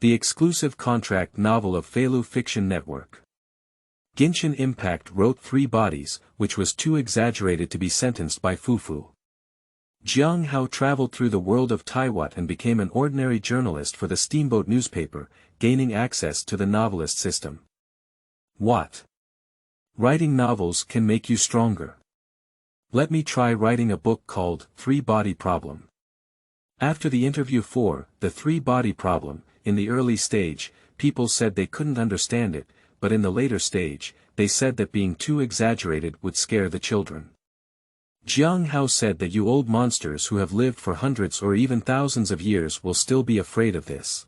The exclusive contract novel of Feilu Fiction Network. Genshin Impact wrote 3 bodies, which was too exaggerated to be sentenced by Fufu. Jiang Hao traveled through the world of Tiwat and became an ordinary journalist for the Steamboat newspaper, gaining access to the Novelist system. What? Writing novels can make you stronger. Let me try writing a book called 3-Body Problem. After the interview for The 3-Body Problem, in the early stage, people said they couldn't understand it, but in the later stage, they said that being too exaggerated would scare the children. Jiang Hao said that you old monsters who have lived for hundreds or even thousands of years will still be afraid of this.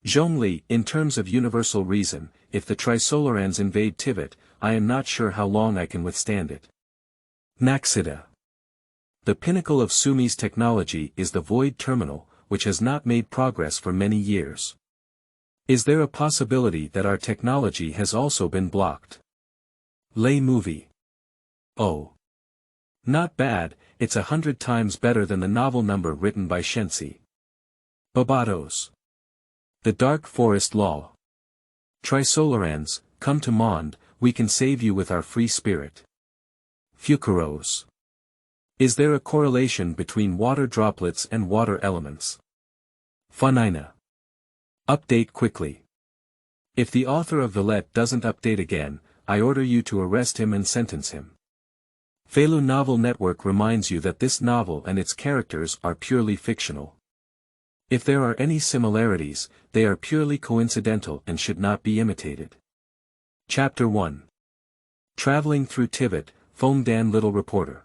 Zhong Li, in terms of universal reason, if the Trisolarans invade Tivat, I am not sure how long I can withstand it. Naxida. The pinnacle of Sumi's technology is the Void Terminal, which has not made progress for many years. Is there a possibility that our technology has also been blocked? Lei Movie. Oh. Not bad, it's 100 times better than the novel number written by Shenzi. Babatos. The Dark Forest Law. Trisolarans, come to Mond, we can save you with our free spirit. Fucaros. Is there a correlation between water droplets and water elements? Funina. Update quickly. If the author of Villette doesn't update again, I order you to arrest him and sentence him. Feilu Novel Network reminds you that this novel and its characters are purely fictional. If there are any similarities, they are purely coincidental and should not be imitated. Chapter 1. Traveling through Tivat, Fengdan Little Reporter.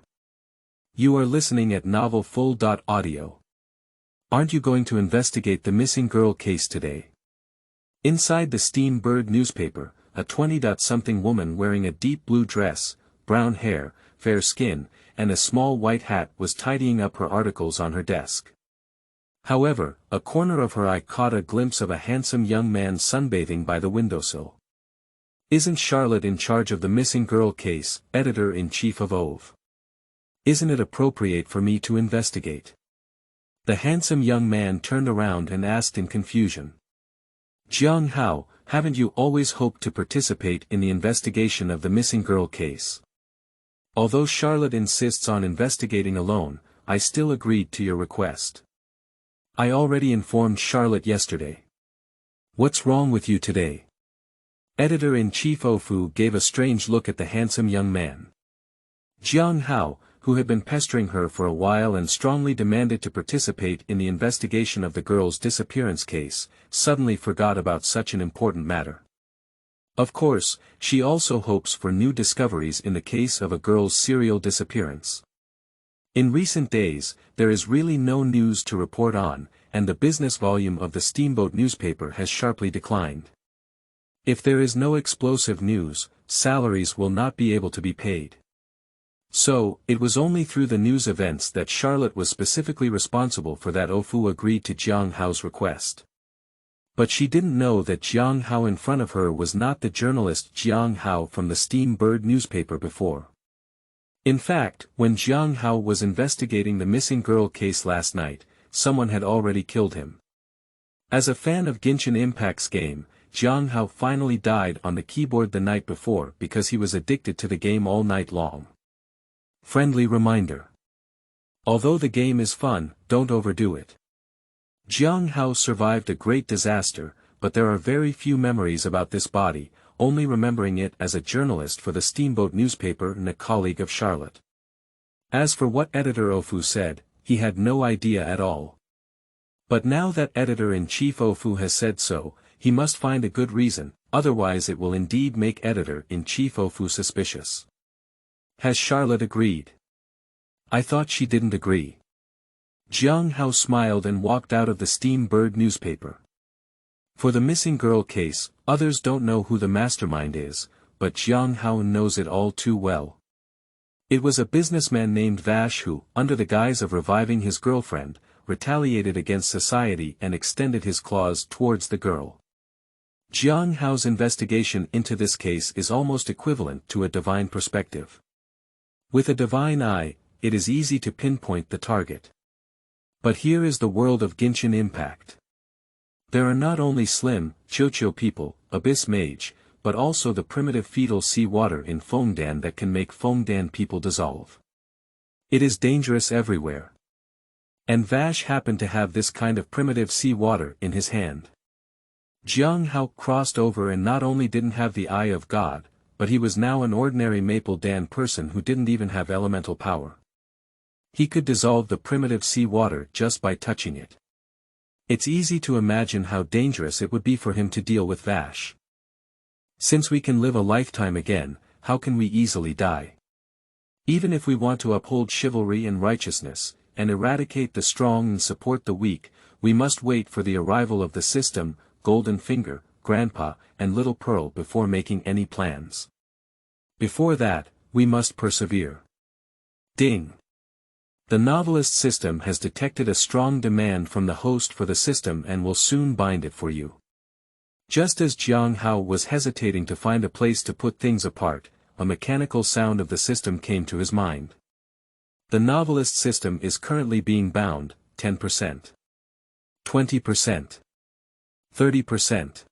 You are listening at novelfull.audio. Aren't you going to investigate the missing girl case today? Inside the Steamboat newspaper, a 20-something woman wearing a deep blue dress, brown hair, fair skin, and a small white hat was tidying up her articles on her desk. However, a corner of her eye caught a glimpse of a handsome young man sunbathing by the windowsill. Isn't Charlotte in charge of the missing girl case, editor-in-chief of OV? Isn't it appropriate for me to investigate? The handsome young man turned around and asked in confusion. Jiang Hao, haven't you always hoped to participate in the investigation of the missing girl case? Although Charlotte insists on investigating alone, I still agreed to your request. I already informed Charlotte yesterday. What's wrong with you today? Editor-in-chief Ofu gave a strange look at the handsome young man. Jiang Hao, who had been pestering her for a while and strongly demanded to participate in the investigation of the girl's disappearance case, suddenly forgot about such an important matter. Of course, she also hopes for new discoveries in the case of a girl's serial disappearance. In recent days, there is really no news to report on, and the business volume of the Steamboat newspaper has sharply declined. If there is no explosive news, salaries will not be able to be paid. So, it was only through the news events that Charlotte was specifically responsible for that Ofu agreed to Jiang Hao's request. But she didn't know that Jiang Hao in front of her was not the journalist Jiang Hao from the Steamboat newspaper before. In fact, when Jiang Hao was investigating the missing girl case last night, someone had already killed him. As a fan of Genshin Impact's game, Jiang Hao finally died on the keyboard the night before because he was addicted to the game all night long. Friendly reminder. Although the game is fun, don't overdo it. Jiang Hao survived a great disaster, but there are very few memories about this body, only remembering it as a journalist for the Steamboat newspaper and a colleague of Charlotte. As for what editor Ofu said, he had no idea at all. But now that editor-in-chief Ofu has said so, he must find a good reason, otherwise it will indeed make editor-in-chief Ofu suspicious. Has Charlotte agreed? I thought she didn't agree. Jiang Hao smiled and walked out of the Steamboat newspaper. For the missing girl case, others don't know who the mastermind is, but Jiang Hao knows it all too well. It was a businessman named Vash who, under the guise of reviving his girlfriend, retaliated against society and extended his claws towards the girl. Jiang Hao's investigation into this case is almost equivalent to a divine perspective. With a divine eye, it is easy to pinpoint the target. But here is the world of Genshin Impact. There are not only slim, Chocho people, abyss mage, but also the primitive fetal sea water in Fengdan that can make Fengdan people dissolve. It is dangerous everywhere. And Vash happened to have this kind of primitive sea water in his hand. Jiang Hao crossed over and not only didn't have the eye of God, but he was now an ordinary Maple Dan person who didn't even have elemental power. He could dissolve the primitive sea water just by touching it. It's easy to imagine how dangerous it would be for him to deal with Vash. Since we can live a lifetime again, how can we easily die? Even if we want to uphold chivalry and righteousness, and eradicate the strong and support the weak, we must wait for the arrival of the system, Golden Finger, Grandpa, and Little Pearl before making any plans. Before that, we must persevere. Ding! The Novelist system has detected a strong demand from the host for the system and will soon bind it for you. Just as Jiang Hao was hesitating to find a place to put things apart, a mechanical sound of the system came to his mind. The Novelist system is currently being bound, 10%. 20%. 30%.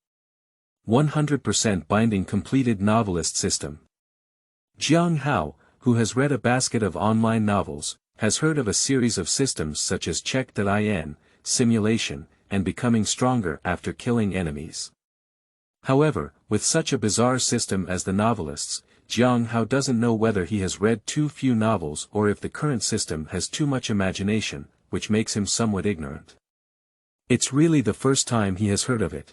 100% binding completed Novelist system. Jiang Hao, who has read a basket of online novels, has heard of a series of systems such as check.in, simulation, and becoming stronger after killing enemies. However, with such a bizarre system as the Novelists, Jiang Hao doesn't know whether he has read too few novels or if the current system has too much imagination, which makes him somewhat ignorant. It's really the first time he has heard of it.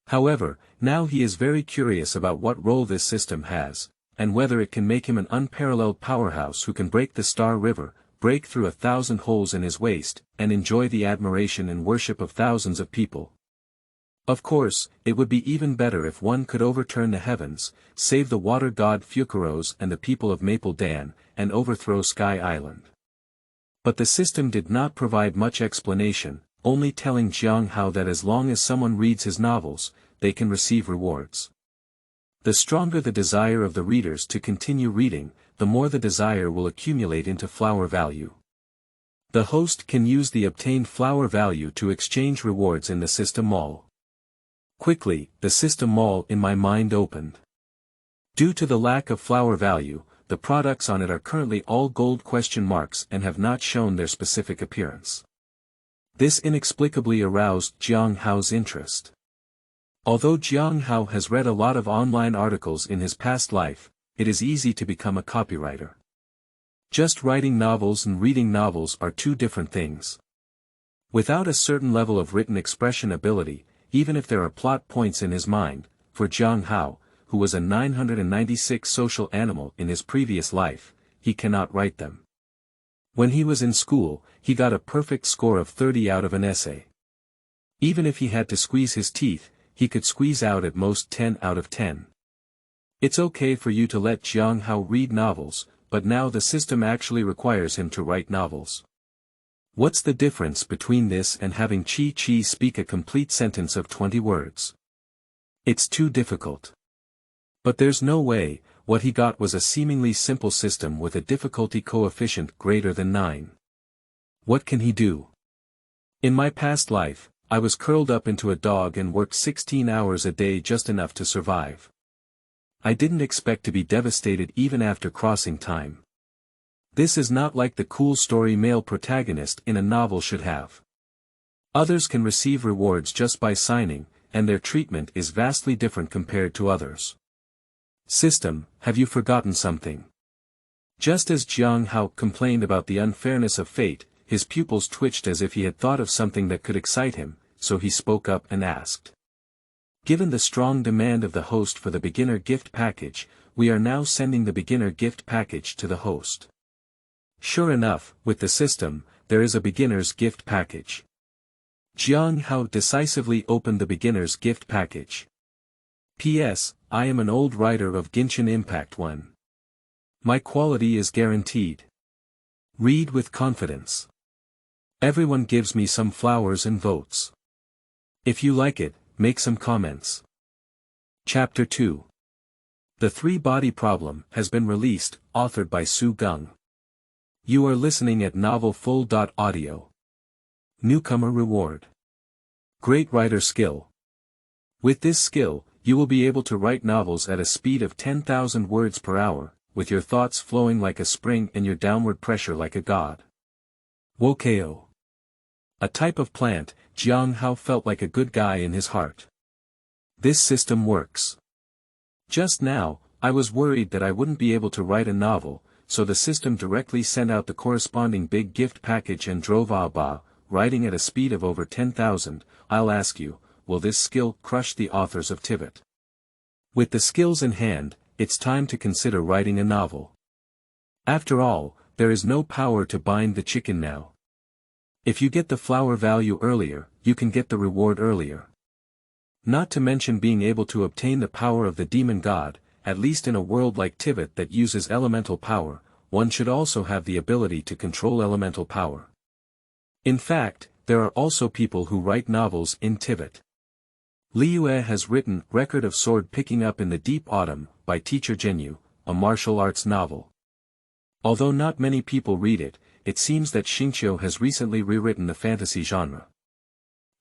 However, now he is very curious about what role this system has, and whether it can make him an unparalleled powerhouse who can break the Star River, break through 1,000 holes in his waist, and enjoy the admiration and worship of thousands of people. Of course, it would be even better if one could overturn the heavens, save the water god Fucaros and the people of Maple Dan, and overthrow Sky Island. But the system did not provide much explanation, only telling Jiang Hao that as long as someone reads his novels, they can receive rewards. The stronger the desire of the readers to continue reading, the more the desire will accumulate into flower value. The host can use the obtained flower value to exchange rewards in the system mall. Quickly, the system mall in my mind opened. Due to the lack of flower value, the products on it are currently all gold question marks and have not shown their specific appearance. This inexplicably aroused Jiang Hao's interest. Although Jiang Hao has read a lot of online articles in his past life, it is easy to become a copywriter. Just writing novels and reading novels are two different things. Without a certain level of written expression ability, even if there are plot points in his mind, for Jiang Hao, who was a 996 social animal in his previous life, he cannot write them. When he was in school, he got a perfect score of 30 out of an essay. Even if he had to squeeze his teeth, he could squeeze out at most 10 out of 10. It's okay for you to let Jiang Hao read novels, but now the system actually requires him to write novels. What's the difference between this and having Chi speak a complete sentence of 20 words? It's too difficult. But there's no way, what he got was a seemingly simple system with a difficulty coefficient greater than 9. What can he do? In my past life, I was curled up into a dog and worked 16 hours a day just enough to survive. I didn't expect to be devastated even after crossing time. This is not like the cool story male protagonist in a novel should have. Others can receive rewards just by signing, and their treatment is vastly different compared to others. System, have you forgotten something? Just as Jiang Hao complained about the unfairness of fate, his pupils twitched as if he had thought of something that could excite him, so he spoke up and asked. Given the strong demand of the host for the beginner gift package, we are now sending the beginner gift package to the host. Sure enough, with the system, there is a beginner's gift package. Jiang Hao decisively opened the beginner's gift package. P.S. I am an old writer of Genshin Impact 1. My quality is guaranteed. Read with confidence. Everyone gives me some flowers and votes. If you like it, make some comments. Chapter 2. The Three-Body Problem has been released, authored by Su Geng. You are listening at novelfull.audio. Newcomer Reward. Great writer skill. With this skill, you will be able to write novels at a speed of 10,000 words per hour, with your thoughts flowing like a spring and your downward pressure like a god. Wokeo. A type of plant, Jiang Hao felt like a good guy in his heart. This system works. Just now, I was worried that I wouldn't be able to write a novel, so the system directly sent out the corresponding big gift package and drove Ba, writing at a speed of over 10,000. I'll ask you, will this skill crush the authors of Tivat? With the skills in hand, it's time to consider writing a novel. After all, there is no power to bind the chicken now. If you get the flower value earlier, you can get the reward earlier. Not to mention being able to obtain the power of the demon god, at least in a world like Tivat that uses elemental power, one should also have the ability to control elemental power. In fact, there are also people who write novels in Tivat. Liu has written Record of Sword Picking Up in the Deep Autumn, by Teacher Zhenyu, a martial arts novel. Although not many people read it, it seems that Xingqiu has recently rewritten the fantasy genre.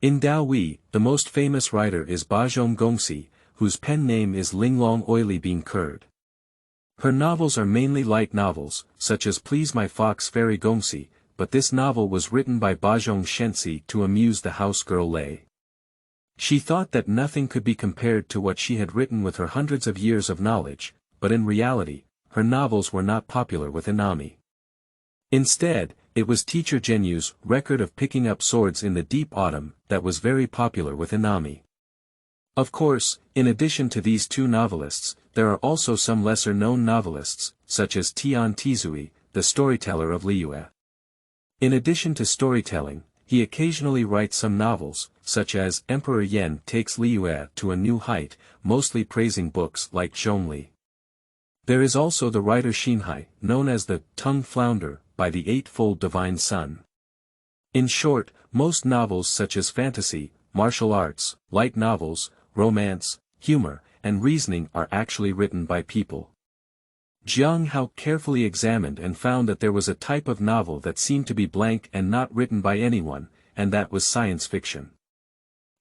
In Daohui, the most famous writer is Bajong Gongxi, whose pen name is Linglong Oily Bean Curd. Her novels are mainly light novels, such as Please My Fox Fairy Gongxi, but this novel was written by Bajong Shenzi to amuse the house girl Lei. She thought that nothing could be compared to what she had written with her hundreds of years of knowledge, but in reality, her novels were not popular with Inami. Instead, it was Teacher Zhenyu's Record of Picking Up Swords in the Deep Autumn that was very popular with Inami. Of course, in addition to these two novelists, there are also some lesser-known novelists, such as Tian Tizui, the storyteller of Liu. In addition to storytelling, he occasionally writes some novels, such as Emperor Yan Takes Liu to a New Height, mostly praising books like Zhong Li. There is also the writer Xinhai, known as the Tongue Flounder, by the Eightfold Divine Sun. In short, most novels such as fantasy, martial arts, light novels, romance, humor, and reasoning are actually written by people. Jiang Hao carefully examined and found that there was a type of novel that seemed to be blank and not written by anyone, and that was science fiction.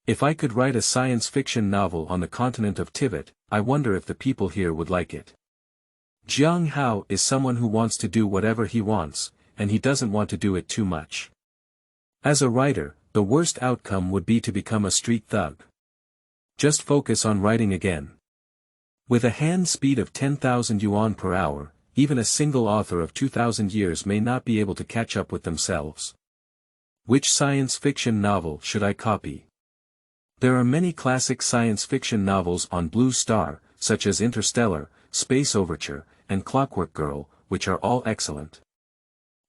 If I could write a science fiction novel on the continent of Tivat, I wonder if the people here would like it. Jiang Hao is someone who wants to do whatever he wants, and he doesn't want to do it too much. As a writer, the worst outcome would be to become a street thug. Just focus on writing again. With a hand speed of 10,000 yuan per hour, even a single author of 2,000 years may not be able to catch up with themselves. Which science fiction novel should I copy? There are many classic science fiction novels on Blue Star, such as Interstellar, Space Overture, and Clockwork Girl, which are all excellent.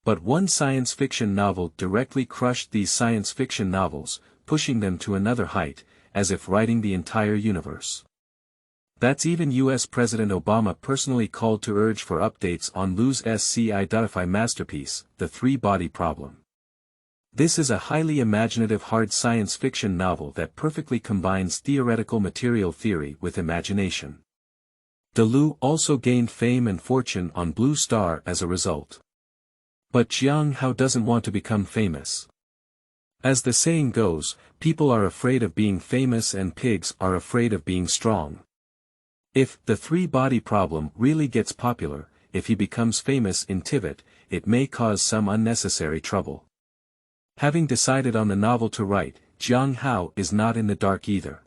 But one science fiction novel directly crushed these science fiction novels, pushing them to another height, as if writing the entire universe. That's even US President Obama personally called to urge for updates on Liu's sci-fi masterpiece, The Three-Body Problem. This is a highly imaginative hard science fiction novel that perfectly combines theoretical material theory with imagination. Liu also gained fame and fortune on Blue Star as a result. But Jiang Hao doesn't want to become famous. As the saying goes, people are afraid of being famous and pigs are afraid of being strong. If The Three-Body Problem really gets popular, if he becomes famous in Tivat, it may cause some unnecessary trouble. Having decided on the novel to write, Jiang Hao is not in the dark either.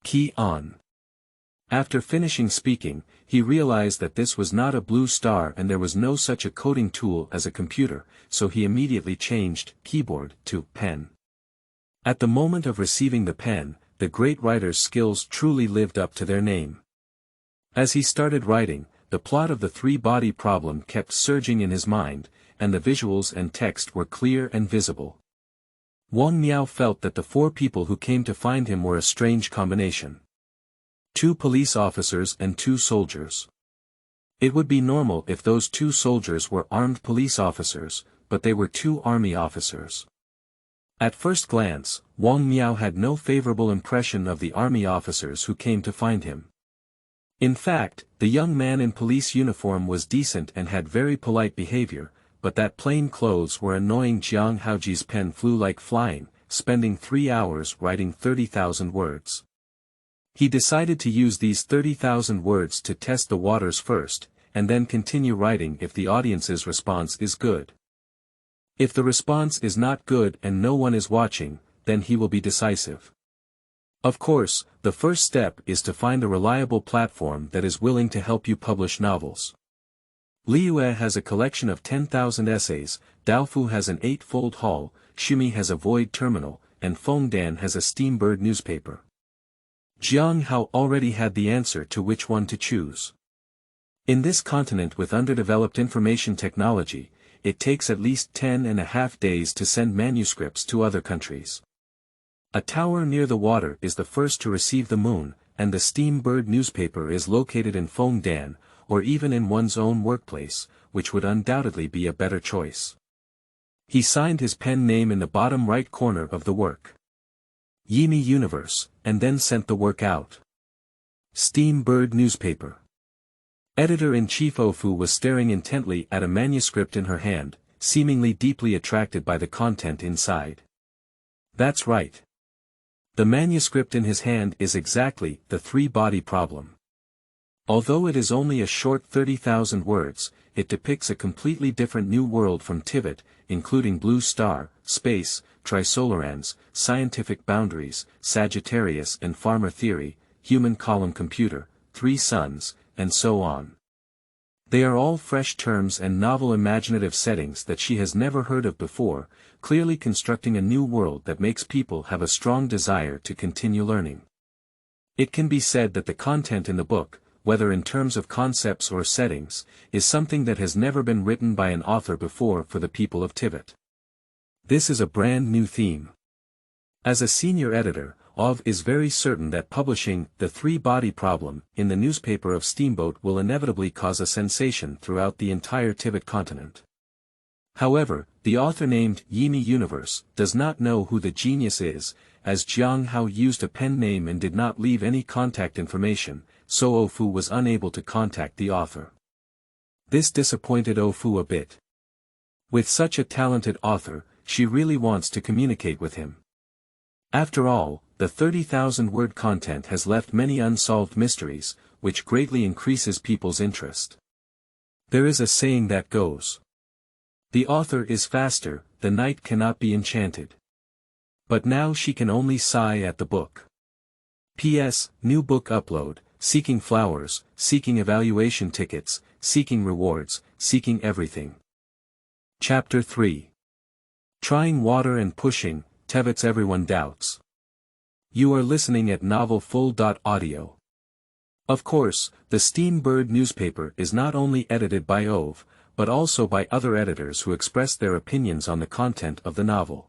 Key on. After finishing speaking, he realized that this was not a Blue Star and there was no such a coding tool as a computer, so he immediately changed keyboard to pen. At the moment of receiving the pen, the great writer's skills truly lived up to their name. As he started writing, the plot of The Three-Body Problem kept surging in his mind, and the visuals and text were clear and visible. Wang Miao felt that the four people who came to find him were a strange combination. 2 police officers and 2 soldiers. It would be normal if those 2 soldiers were armed police officers, but they were 2 army officers. At first glance, Wang Miao had no favorable impression of the army officers who came to find him. In fact, the young man in police uniform was decent and had very polite behavior, but that plain clothes were annoying. Jiang Haoji's pen flew like flying, spending 3 hours writing 30,000 words. He decided to use these 30,000 words to test the waters first, and then continue writing if the audience's response is good. If the response is not good and no one is watching, then he will be decisive. Of course, the first step is to find a reliable platform that is willing to help you publish novels. Liu has a collection of 10,000 essays, Daofu has an 8-fold haul, Sumi has a void terminal, and Fengdan has a Steamboat newspaper. Jiang Hao already had the answer to which one to choose. In this continent with underdeveloped information technology, it takes at least 10.5 days to send manuscripts to other countries. A tower near the water is the first to receive the moon, and the Steamboat newspaper is located in Fengdan, or even in one's own workplace, which would undoubtedly be a better choice. He signed his pen name in the bottom right corner of the work. Yimi Universe, and then sent the work out. Steamboat newspaper. Editor-in-Chief Ofu was staring intently at a manuscript in her hand, seemingly deeply attracted by the content inside. That's right. The manuscript in his hand is exactly the three-body problem. Although it is only a short 30,000 words, it depicts a completely different new world from Tivat, including blue star, space, Trisolarans, scientific boundaries, Sagittarius and farmer theory, human column computer, 3 suns, and so on. They are all fresh terms and novel imaginative settings that she has never heard of before, clearly constructing a new world that makes people have a strong desire to continue learning. It can be said that the content in the book, whether in terms of concepts or settings, is something that has never been written by an author before for the people of Tivat. This is a brand new theme. As a senior editor, Ov is very certain that publishing The Three-Body Problem in the newspaper of Steamboat will inevitably cause a sensation throughout the entire Tivat continent. However, the author named Yimi Universe does not know who the genius is, as Jiang Hao used a pen name and did not leave any contact information, so Ofu was unable to contact the author. This disappointed Ofu a bit. With such a talented author, she really wants to communicate with him. After all, the 30,000-word content has left many unsolved mysteries, which greatly increases people's interest. There is a saying that goes, "The author is faster, the night cannot be enchanted." But now she can only sigh at the book. P.S. New book upload, seeking flowers, seeking evaluation tickets, seeking rewards, seeking everything. Chapter 3. Trying water and pushing, Tevat's everyone doubts. You are listening at novelfull.audio. Of course, the Steamboat newspaper is not only edited by Ove, but also by other editors who express their opinions on the content of the novel.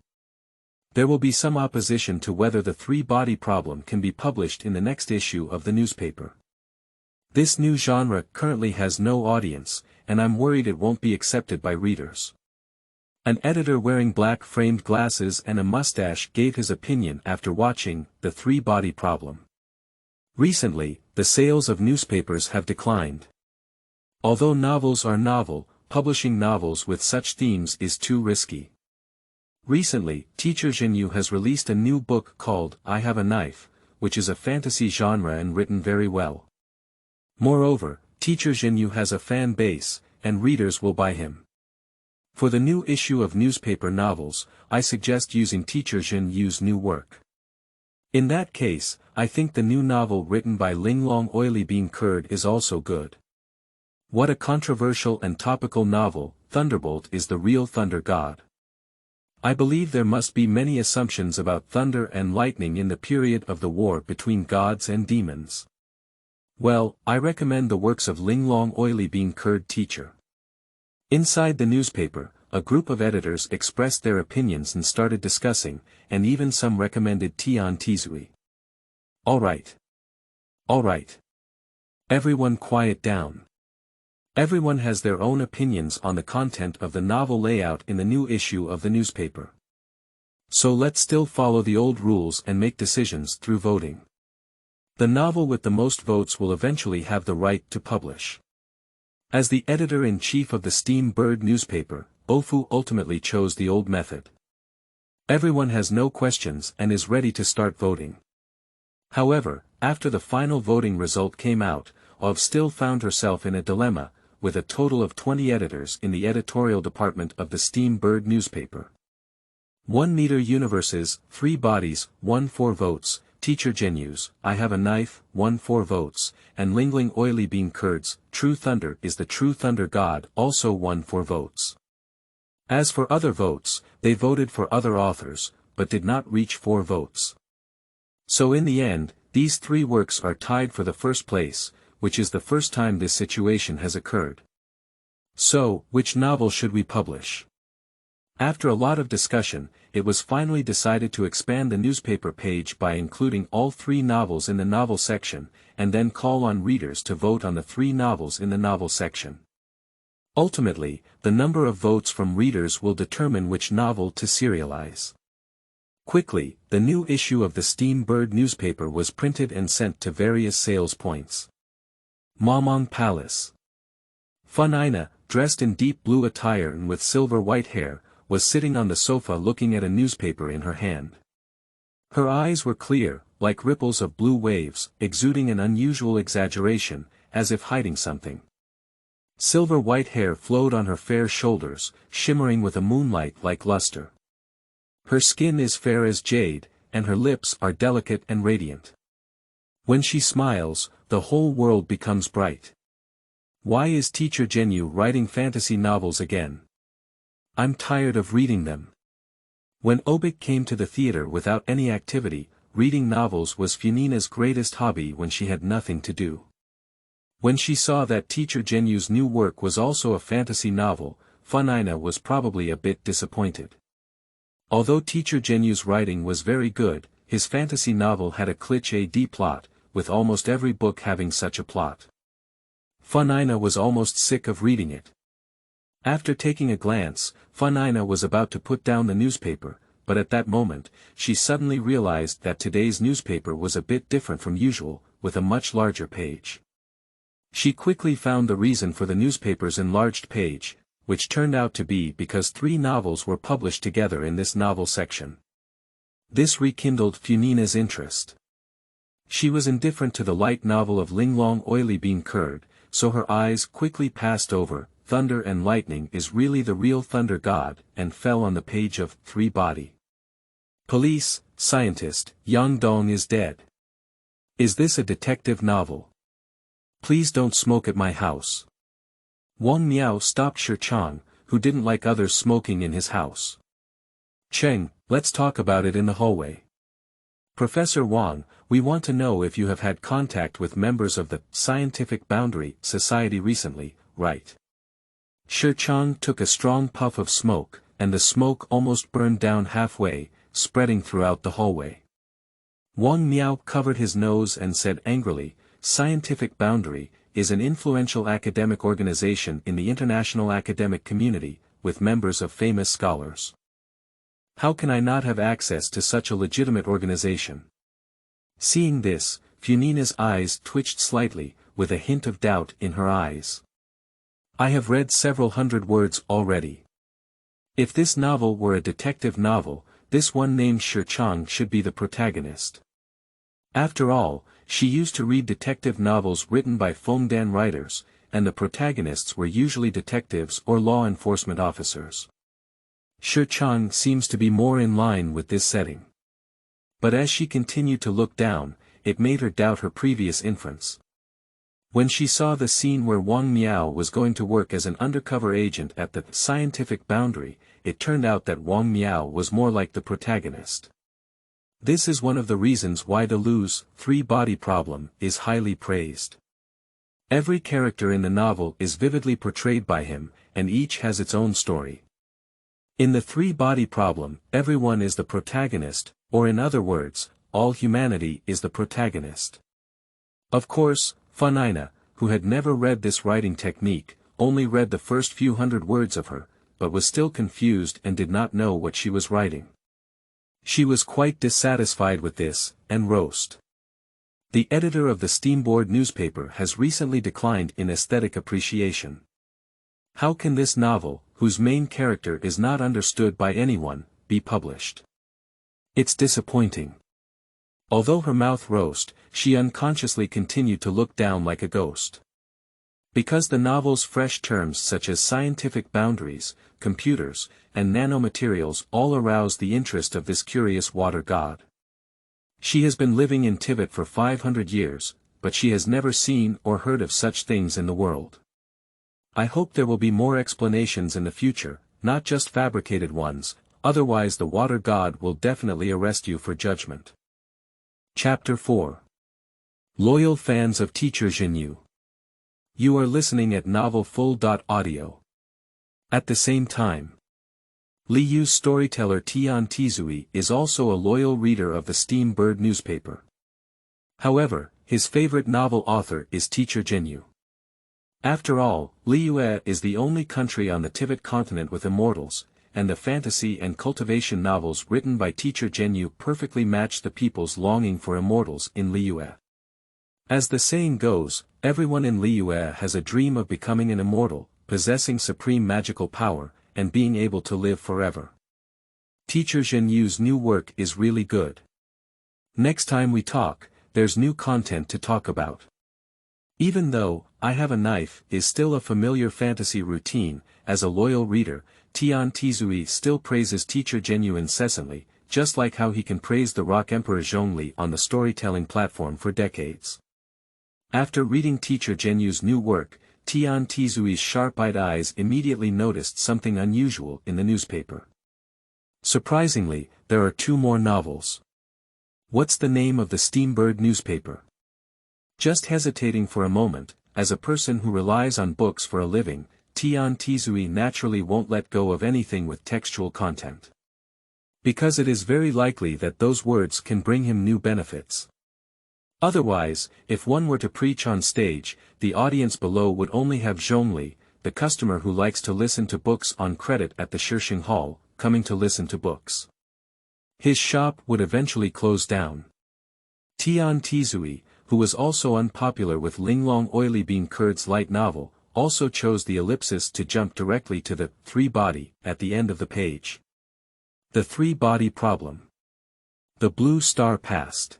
There will be some opposition to whether the three-body problem can be published in the next issue of the newspaper. This new genre currently has no audience, and I'm worried it won't be accepted by readers. An editor wearing black-framed glasses and a mustache gave his opinion after watching The Three-Body Problem. Recently, the sales of newspapers have declined. Although novels are novel, publishing novels with such themes is too risky. Recently, Teacher Zhen has released a new book called I Have a Knife, which is a fantasy genre and written very well. Moreover, Teacher Zhen has a fan base, and readers will buy him. For the new issue of newspaper novels, I suggest using Teacher Zhen's new work. In that case, I think the new novel written by Linglong Oily being curd is also good. What a controversial and topical novel, Thunderbolt is the real thunder god. I believe there must be many assumptions about thunder and lightning in the period of the war between gods and demons. Well, I recommend the works of Linglong Oily being curd teacher. Inside the newspaper, a group of editors expressed their opinions and started discussing, and even some recommended Tian Tizui. Alright. Alright. Everyone quiet down. Everyone has their own opinions on the content of the novel layout in the new issue of the newspaper. So let's still follow the old rules and make decisions through voting. The novel with the most votes will eventually have the right to publish. As the editor-in-chief of the Steamboat newspaper, Ofu ultimately chose the old method. Everyone has no questions and is ready to start voting. However, after the final voting result came out, Ov still found herself in a dilemma, with a total of 20 editors in the editorial department of the Steamboat newspaper. 1 meter universes, 3 bodies, 1 4 votes, Teacher Genu's, I have a knife, 1 4 votes, and Linglong Oily bean curds, True Thunder is the True Thunder God, also 1 4 votes. As for other votes, they voted for other authors, but did not reach 4 votes. So in the end, these 3 works are tied for the first place, which is the first time this situation has occurred. So, which novel should we publish? After a lot of discussion, it was finally decided to expand the newspaper page by including all 3 novels in the novel section, and then call on readers to vote on the 3 novels in the novel section. Ultimately, the number of votes from readers will determine which novel to serialize. Quickly, the new issue of the Steamboat newspaper was printed and sent to various sales points. Mamong Palace. Funina, dressed in deep blue attire and with silver-white hair, was sitting on the sofa looking at a newspaper in her hand. Her eyes were clear, like ripples of blue waves, exuding an unusual exaggeration, as if hiding something. Silver-white hair flowed on her fair shoulders, shimmering with a moonlight-like luster. Her skin is fair as jade, and her lips are delicate and radiant. When she smiles, the whole world becomes bright. Why is Teacher Genu writing fantasy novels again? I'm tired of reading them. When Obik came to the theater without any activity, reading novels was Funina's greatest hobby when she had nothing to do. When she saw that Teacher Genu's new work was also a fantasy novel, Funina was probably a bit disappointed. Although Teacher Genu's writing was very good, his fantasy novel had a cliché plot, with almost every book having such a plot. Funina was almost sick of reading it. After taking a glance, Funina was about to put down the newspaper, but at that moment, she suddenly realized that today's newspaper was a bit different from usual, with a much larger page. She quickly found the reason for the newspaper's enlarged page, which turned out to be because 3 novels were published together in this novel section. This rekindled Funina's interest. She was indifferent to the light novel of Linglong Oily bean curd, so her eyes quickly passed over, Thunder and Lightning is really the real Thunder God, and fell on the page of 3 body. Police, Scientist, Yang Dong is dead. Is this a detective novel? Please don't smoke at my house. Wang Miao stopped Shi Chang, who didn't like others smoking in his house. Cheng, let's talk about it in the hallway. Professor Wang, we want to know if you have had contact with members of the Scientific Boundary Society recently, right? Shi Chang took a strong puff of smoke, and the smoke almost burned down halfway, spreading throughout the hallway. Wang Miao covered his nose and said angrily, Scientific Boundary is an influential academic organization in the international academic community, with members of famous scholars. How can I not have access to such a legitimate organization? Seeing this, Funina's eyes twitched slightly, with a hint of doubt in her eyes. I have read several hundred words already. If this novel were a detective novel, this one named Shi Chang should be the protagonist. After all, she used to read detective novels written by Fengdan writers, and the protagonists were usually detectives or law enforcement officers. Shi Chang seems to be more in line with this setting. But as she continued to look down, it made her doubt her previous inference. When she saw the scene where Wang Miao was going to work as an undercover agent at the Scientific Boundary, it turned out that Wang Miao was more like the protagonist. This is one of the reasons why the Lu's 3-body problem is highly praised. Every character in the novel is vividly portrayed by him, and each has its own story. In the 3-body problem, everyone is the protagonist, or in other words, all humanity is the protagonist. Of course, Funina, who had never read this writing technique, only read the first few hundred words of her, but was still confused and did not know what she was writing. She was quite dissatisfied with this, and roast. The editor of the Steamboat newspaper has recently declined in aesthetic appreciation. How can this novel, whose main character is not understood by anyone, be published? It's disappointing. Although her mouth roast, she unconsciously continued to look down like a ghost. Because the novel's fresh terms such as scientific boundaries, computers, and nanomaterials all arouse the interest of this curious water god. She has been living in Tivat for 500 years, but she has never seen or heard of such things in the world. I hope there will be more explanations in the future, not just fabricated ones, otherwise the water god will definitely arrest you for judgment. Chapter 4. Loyal fans of Teacher Zhen. You are listening at novelfull.audio. At the same time, Liyu's storyteller Tian Tizui is also a loyal reader of the Steamboat newspaper. However, his favorite novel author is Teacher Zhen. After all, Liyue is the only country on the Tivat continent with immortals, and the fantasy and cultivation novels written by Teacher Zhen perfectly match the people's longing for immortals in Liyue. As the saying goes, everyone in Liyue has a dream of becoming an immortal, possessing supreme magical power, and being able to live forever. Teacher Zhen's new work is really good. Next time we talk, there's new content to talk about. Even though, I Have a Knife is still a familiar fantasy routine, as a loyal reader, Tian Tizui still praises Teacher Zhen incessantly, just like how he can praise the Rock Emperor Zhong Li on the storytelling platform for decades. After reading Teacher Zhen's new work, Tian Tizui's sharp-eyed eyes immediately noticed something unusual in the newspaper. Surprisingly, there are 2 more novels. What's the name of the Steamboat newspaper? Just hesitating for a moment, as a person who relies on books for a living, Tian Tizui naturally won't let go of anything with textual content. Because it is very likely that those words can bring him new benefits. Otherwise, if one were to preach on stage, the audience below would only have Zhong Li, the customer who likes to listen to books on credit at the Shishing Hall, coming to listen to books. His shop would eventually close down. Tian Tizui, who was also unpopular with Linglong Oily Bean Curd's light novel, also chose the ellipsis to jump directly to the 3-body at the end of the page. The 3-body problem. The blue star passed.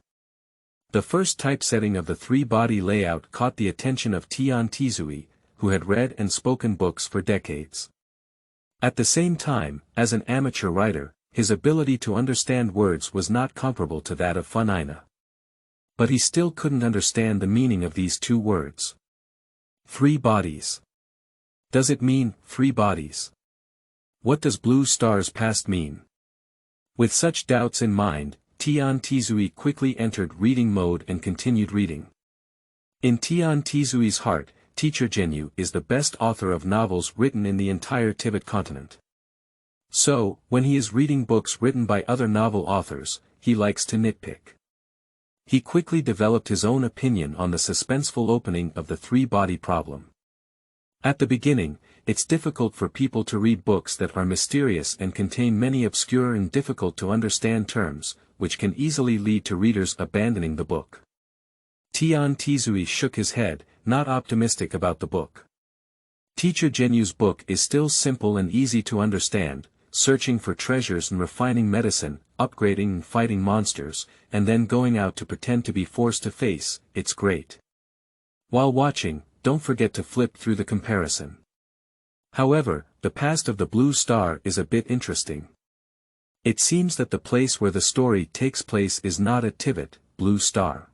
The first typesetting of the 3-body layout caught the attention of Tian Tizui, who had read and spoken books for decades. At the same time, as an amateur writer, his ability to understand words was not comparable to that of Funina. But he still couldn't understand the meaning of these 2 words. 3 bodies. Does it mean 3 bodies? What does blue stars past mean? With such doubts in mind, Tian Tizui quickly entered reading mode and continued reading. In Tian Tizui's heart, Teacher Zhen is the best author of novels written in the entire Tivat continent. So, when he is reading books written by other novel authors, he likes to nitpick. He quickly developed his own opinion on the suspenseful opening of the 3-body problem. At the beginning, it's difficult for people to read books that are mysterious and contain many obscure and difficult to understand terms, which can easily lead to readers abandoning the book. Tian Tizui shook his head, not optimistic about the book. Teacher Zhen's book is still simple and easy to understand, searching for treasures and refining medicine, upgrading and fighting monsters, and then going out to pretend to be forced to face, it's great. While watching, don't forget to flip through the comparison. However, the past of the blue star is a bit interesting. It seems that the place where the story takes place is not at Tivat, Blue Star.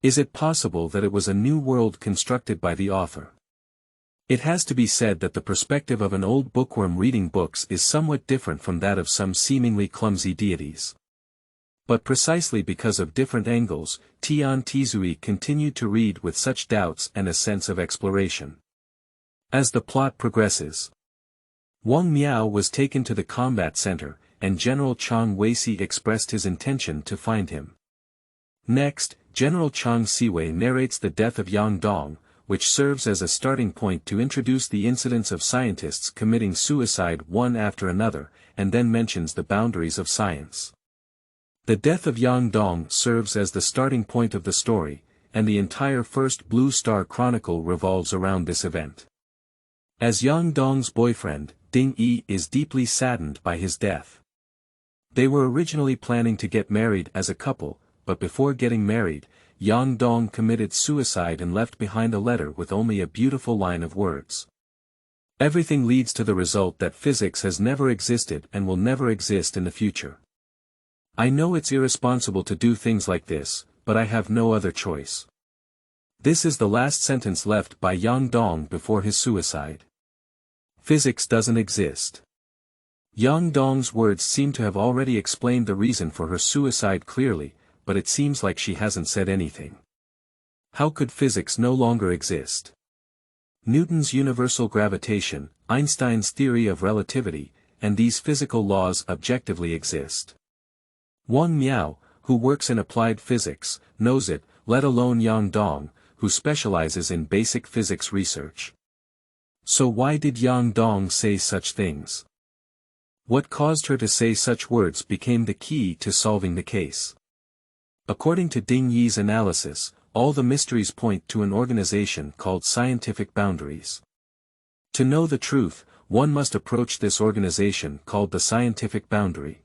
Is it possible that it was a new world constructed by the author? It has to be said that the perspective of an old bookworm reading books is somewhat different from that of some seemingly clumsy deities. But precisely because of different angles, Tian Tizui continued to read with such doubts and a sense of exploration. As the plot progresses, Wang Miao was taken to the combat center, and General Chang Weisi expressed his intention to find him. Next, General Chang Siwei narrates the death of Yang Dong, which serves as a starting point to introduce the incidents of scientists committing suicide one after another, and then mentions the boundaries of science. The death of Yang Dong serves as the starting point of the story, and the entire first Blue Star Chronicle revolves around this event. As Yang Dong's boyfriend, Ding Yi is deeply saddened by his death. They were originally planning to get married as a couple, but before getting married, Yang Dong committed suicide and left behind a letter with only a beautiful line of words. Everything leads to the result that physics has never existed and will never exist in the future. I know it's irresponsible to do things like this, but I have no other choice. This is the last sentence left by Yang Dong before his suicide. Physics doesn't exist. Yang Dong's words seem to have already explained the reason for her suicide clearly, but it seems like she hasn't said anything. How could physics no longer exist? Newton's universal gravitation, Einstein's theory of relativity, and these physical laws objectively exist. Wang Miao, who works in applied physics, knows it, let alone Yang Dong, who specializes in basic physics research. So why did Yang Dong say such things? What caused her to say such words became the key to solving the case. According to Ding Yi's analysis, all the mysteries point to an organization called scientific boundaries. To know the truth, one must approach this organization called the scientific boundary.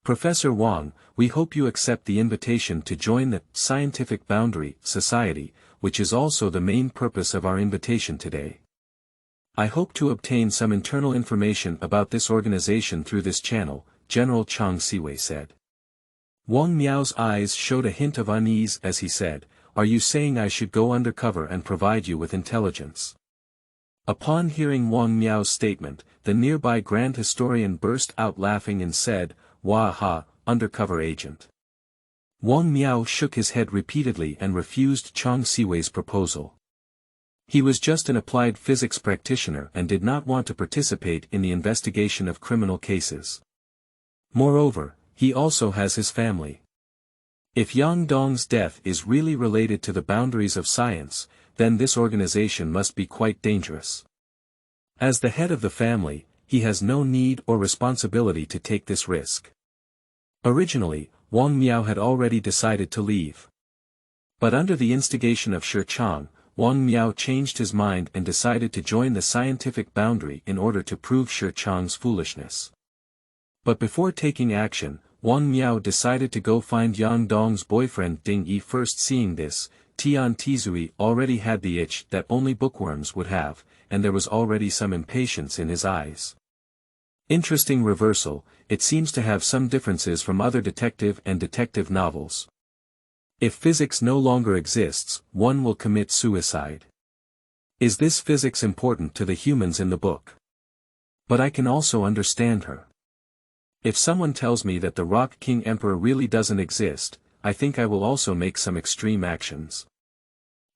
Professor Wang, we hope you accept the invitation to join the Scientific Boundary Society, which is also the main purpose of our invitation today. I hope to obtain some internal information about this organization through this channel, General Chang Siwei said. Wang Miao's eyes showed a hint of unease as he said, "Are you saying I should go undercover and provide you with intelligence?" Upon hearing Wang Miao's statement, the nearby Grand Historian burst out laughing and said, "Wah ha, undercover agent." Wang Miao shook his head repeatedly and refused Chang Siwei's proposal. He was just an applied physics practitioner and did not want to participate in the investigation of criminal cases. Moreover, he also has his family. If Yang Dong's death is really related to the boundaries of science, then this organization must be quite dangerous. As the head of the family, he has no need or responsibility to take this risk. Originally, Wang Miao had already decided to leave. But under the instigation of Shi Chang, Wang Miao changed his mind and decided to join the scientific boundary in order to prove Shi Chang's foolishness. But before taking action, Wang Miao decided to go find Yang Dong's boyfriend Ding Yi. First seeing this, Tian Tizui already had the itch that only bookworms would have, and there was already some impatience in his eyes. Interesting reversal, it seems to have some differences from other detective and detective novels. If physics no longer exists, one will commit suicide. Is this physics important to the humans in the book? But I can also understand her. If someone tells me that the Rock King Emperor really doesn't exist, I think I will also make some extreme actions.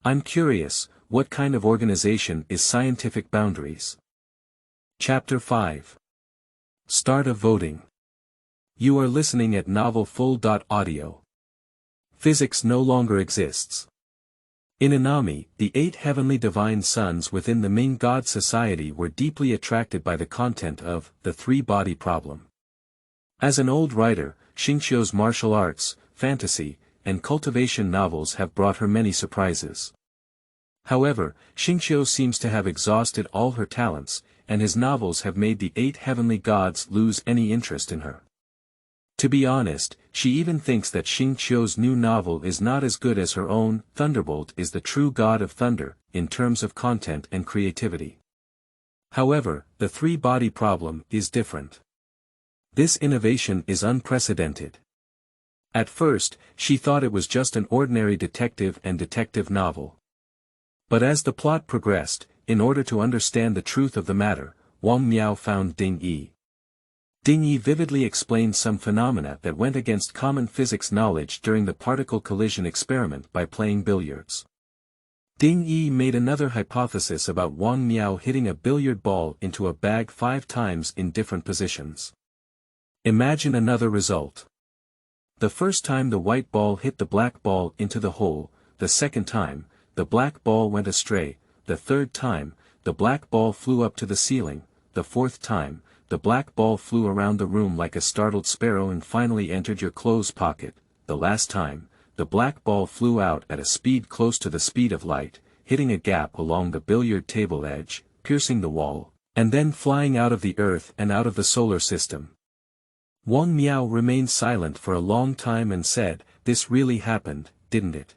I'm curious, what kind of organization is Scientific Boundaries? Chapter 5. Start of voting. You are listening at novelfull.audio. Physics no longer exists. In Anami, the 8 heavenly divine sons within the Ming God Society were deeply attracted by the content of the three-body problem. As an old writer, Xingqiu's martial arts, fantasy, and cultivation novels have brought her many surprises. However, Xingqiu seems to have exhausted all her talents, and his novels have made the 8 heavenly gods lose any interest in her. To be honest, she even thinks that Xingqiu's new novel is not as good as her own. Thunderbolt is the true god of thunder, in terms of content and creativity. However, the three-body problem is different. This innovation is unprecedented. At first, she thought it was just an ordinary detective and detective novel. But as the plot progressed, in order to understand the truth of the matter, Wang Miao found Ding Yi. Ding Yi vividly explained some phenomena that went against common physics knowledge during the particle collision experiment by playing billiards. Ding Yi made another hypothesis about Wang Miao hitting a billiard ball into a bag 5 times in different positions. Imagine another result. The first time the white ball hit the black ball into the hole, the second time, the black ball went astray, the third time, the black ball flew up to the ceiling, the fourth time, the black ball flew around the room like a startled sparrow and finally entered your clothes pocket, the last time, the black ball flew out at a speed close to the speed of light, hitting a gap along the billiard table edge, piercing the wall, and then flying out of the Earth and out of the solar system. Wang Miao remained silent for a long time and said, "This really happened, didn't it?"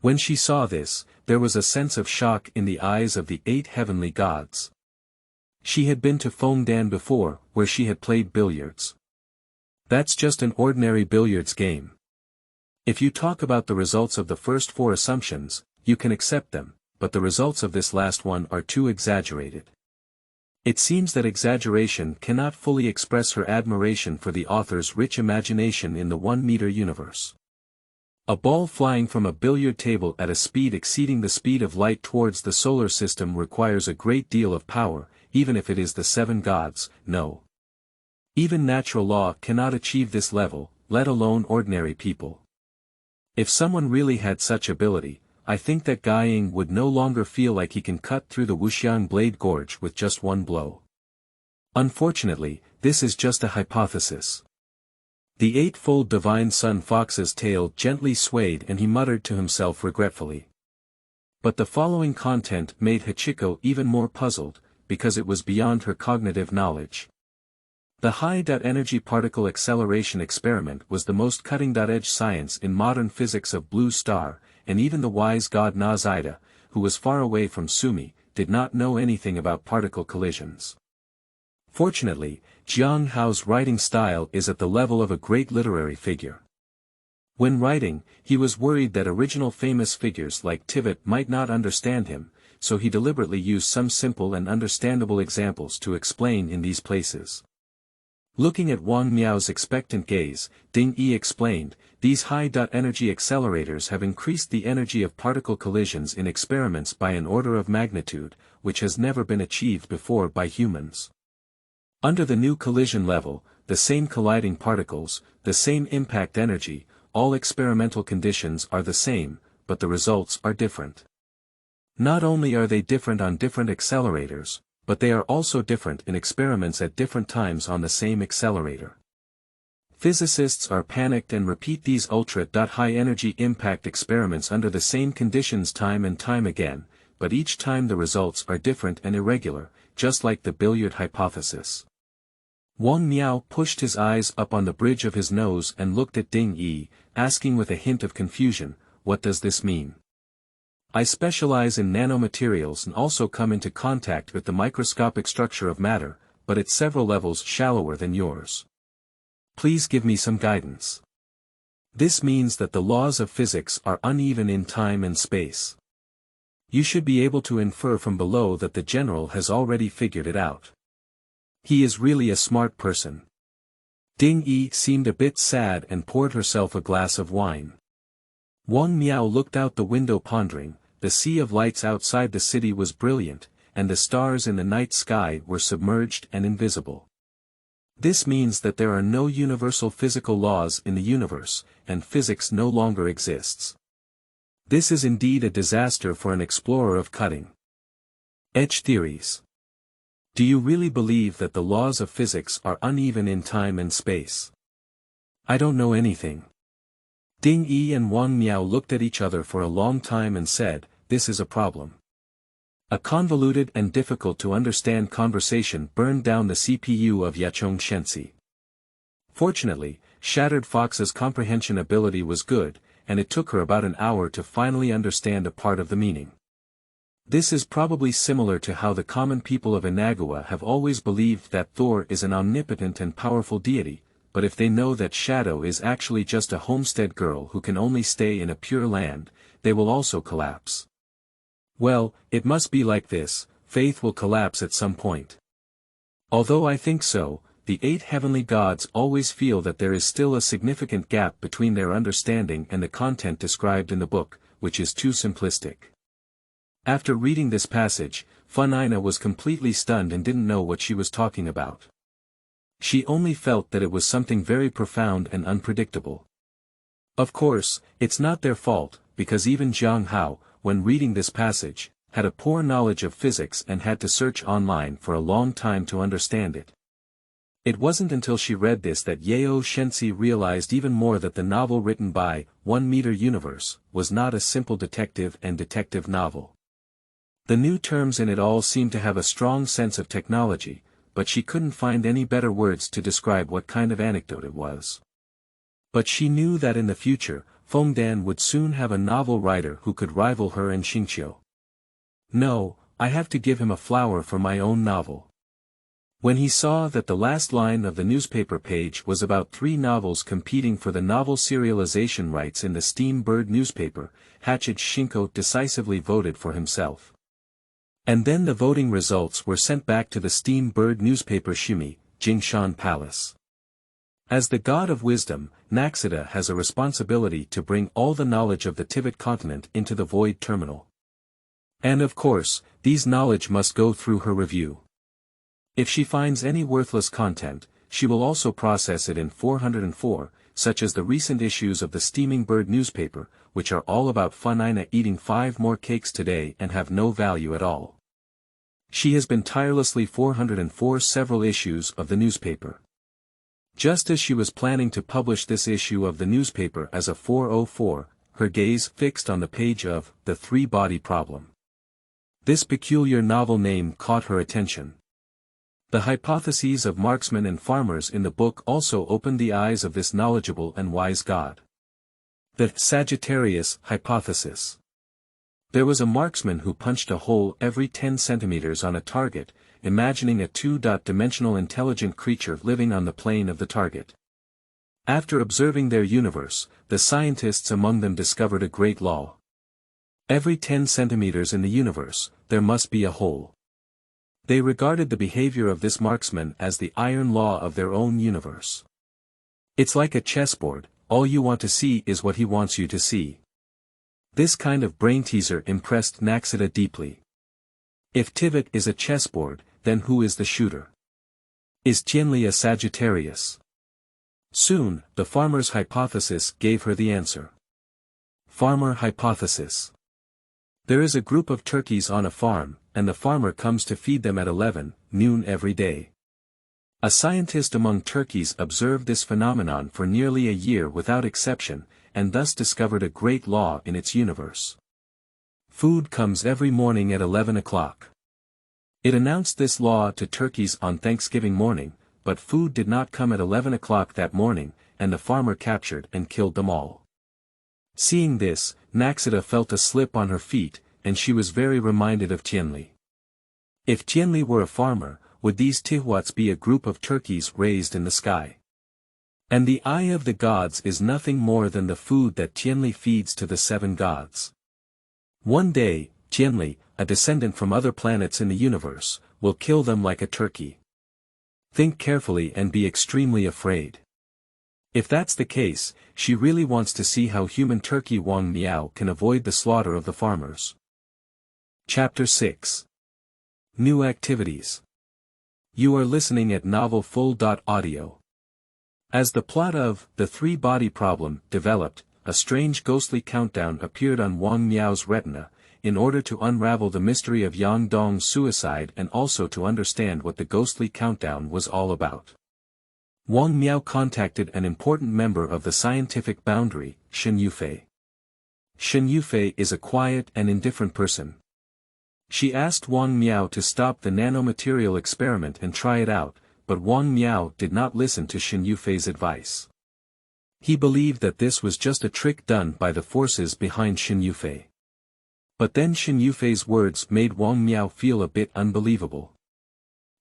When she saw this, there was a sense of shock in the eyes of the 8 heavenly gods. She had been to Fengdan before, where she had played billiards. That's just an ordinary billiards game. If you talk about the results of the first 4 assumptions, you can accept them, but the results of this last one are too exaggerated. It seems that exaggeration cannot fully express her admiration for the author's rich imagination in the 1-meter universe. A ball flying from a billiard table at a speed exceeding the speed of light towards the solar system requires a great deal of power, even if it is the 7 gods, no. Even natural law cannot achieve this level, let alone ordinary people. If someone really had such ability, I think that Guiying would no longer feel like he can cut through the Wuxiang Blade Gorge with just one blow. Unfortunately, this is just a hypothesis. The 8-fold divine son Fox's tail gently swayed and he muttered to himself regretfully. But the following content made Hachiko even more puzzled, because it was beyond her cognitive knowledge. The high-energy particle acceleration experiment was the most cutting-edge science in modern physics of Blue Star, and even the wise god Naxida, who was far away from Sumi, did not know anything about particle collisions. Fortunately, Jiang Hao's writing style is at the level of a great literary figure. When writing, he was worried that original famous figures like Tivat might not understand him, so he deliberately used some simple and understandable examples to explain in these places. Looking at Wang Miao's expectant gaze, Ding Yi explained, "These high-energy accelerators have increased the energy of particle collisions in experiments by an order of magnitude, which has never been achieved before by humans. Under the new collision level, the same colliding particles, the same impact energy, all experimental conditions are the same, but the results are different. Not only are they different on different accelerators, but they are also different in experiments at different times on the same accelerator. Physicists are panicked and repeat these ultra-high-energy impact experiments under the same conditions time and time again, but each time the results are different and irregular, just like the billiard hypothesis." Wang Miao pushed his eyes up on the bridge of his nose and looked at Ding Yi, asking with a hint of confusion, "What does this mean?" "I specialize in nanomaterials and also come into contact with the microscopic structure of matter, but it's several levels shallower than yours. Please give me some guidance." "This means that the laws of physics are uneven in time and space. You should be able to infer from below that the general has already figured it out. He is really a smart person." Ding Yi seemed a bit sad and poured herself a glass of wine. Wang Miao looked out the window pondering. The sea of lights outside the city was brilliant, and the stars in the night sky were submerged and invisible. This means that there are no universal physical laws in the universe, and physics no longer exists. This is indeed a disaster for an explorer of cutting edge theories. Do you really believe that the laws of physics are uneven in time and space? I don't know anything. Ding Yi and Wang Miao looked at each other for a long time and said, "This is a problem." A convoluted and difficult to understand conversation burned down the CPU of Yachong Shenzi. Fortunately, Shattered Fox's comprehension ability was good, and it took her about an hour to finally understand a part of the meaning. This is probably similar to how the common people of Inagua have always believed that Thor is an omnipotent and powerful deity, but if they know that Shadow is actually just a homestead girl who can only stay in a pure land, they will also collapse. Well, it must be like this, faith will collapse at some point. Although I think so, the 8 heavenly gods always feel that there is still a significant gap between their understanding and the content described in the book, which is too simplistic. After reading this passage, Funina was completely stunned and didn't know what she was talking about. She only felt that it was something very profound and unpredictable. Of course, it's not their fault, because even Jiang Hao, when reading this passage, had a poor knowledge of physics and had to search online for a long time to understand it. It wasn't until she read this that Yao Shenzi realized even more that the novel written by 1-meter Universe was not a simple detective and detective novel. The new terms in it all seemed to have a strong sense of technology, but she couldn't find any better words to describe what kind of anecdote it was. But she knew that in the future, Fengdan would soon have a novel writer who could rival her and Xingqiu. No, I have to give him a flower for my own novel. When he saw that the last line of the newspaper page was about 3 novels competing for the novel serialization rights in the Steamboat newspaper, Hatchet Shinko decisively voted for himself. And then the voting results were sent back to the Steamboat newspaper Sumi, Jingshan Palace. As the god of wisdom, Naxida has a responsibility to bring all the knowledge of the Tivat continent into the void terminal. And of course, these knowledge must go through her review. If she finds any worthless content, she will also process it in 404, such as the recent issues of the Steaming Bird newspaper, which are all about Funina eating 5 more cakes today and have no value at all. She has been tirelessly 404 several issues of the newspaper. Just as she was planning to publish this issue of the newspaper as a 404, her gaze fixed on the page of The Three-Body Problem. This peculiar novel name caught her attention. The hypotheses of marksmen and farmers in the book also opened the eyes of this knowledgeable and wise god. The Sagittarius hypothesis. There was a marksman who punched a hole every 10 centimeters on a target, imagining a two-dimensional intelligent creature living on the plane of the target. After observing their universe, the scientists among them discovered a great law. Every 10 centimeters in the universe, there must be a hole. They regarded the behavior of this marksman as the iron law of their own universe. It's like a chessboard, all you want to see is what he wants you to see. This kind of brain-teaser impressed Naxida deeply. If Tivat is a chessboard, then who is the shooter? Is Zhen Li a Sagittarius? Soon, the farmer's hypothesis gave her the answer. Farmer hypothesis. There is a group of turkeys on a farm, and the farmer comes to feed them at 11 noon every day. A scientist among turkeys observed this phenomenon for nearly a year without exception, and thus discovered a great law in its universe. Food comes every morning at 11 o'clock. It announced this law to turkeys on Thanksgiving morning, but food did not come at 11 o'clock that morning, and the farmer captured and killed them all. Seeing this, Naxida felt a slip on her feet, and she was very reminded of Zhen Li. If Zhen Li were a farmer, would these Tiwats be a group of turkeys raised in the sky? And the eye of the gods is nothing more than the food that Zhen Li feeds to the 7 gods. One day, Zhen Li, a descendant from other planets in the universe, will kill them like a turkey. Think carefully and be extremely afraid. If that's the case, she really wants to see how human turkey Wang Miao can avoid the slaughter of the farmers. Chapter 6. New Activities. You are listening at novelfull.audio. As the plot of The Three-Body Problem developed, a strange ghostly countdown appeared on Wang Miao's retina, in order to unravel the mystery of Yang Dong's suicide and also to understand what the ghostly countdown was all about. Wang Miao contacted an important member of the scientific boundary, Shen Yufei. Shen Yufei is a quiet and indifferent person. She asked Wang Miao to stop the nanomaterial experiment and try it out, but Wang Miao did not listen to Shen Yufei's advice. He believed that this was just a trick done by the forces behind Shen Yufei. But then Shen Yufei's words made Wang Miao feel a bit unbelievable.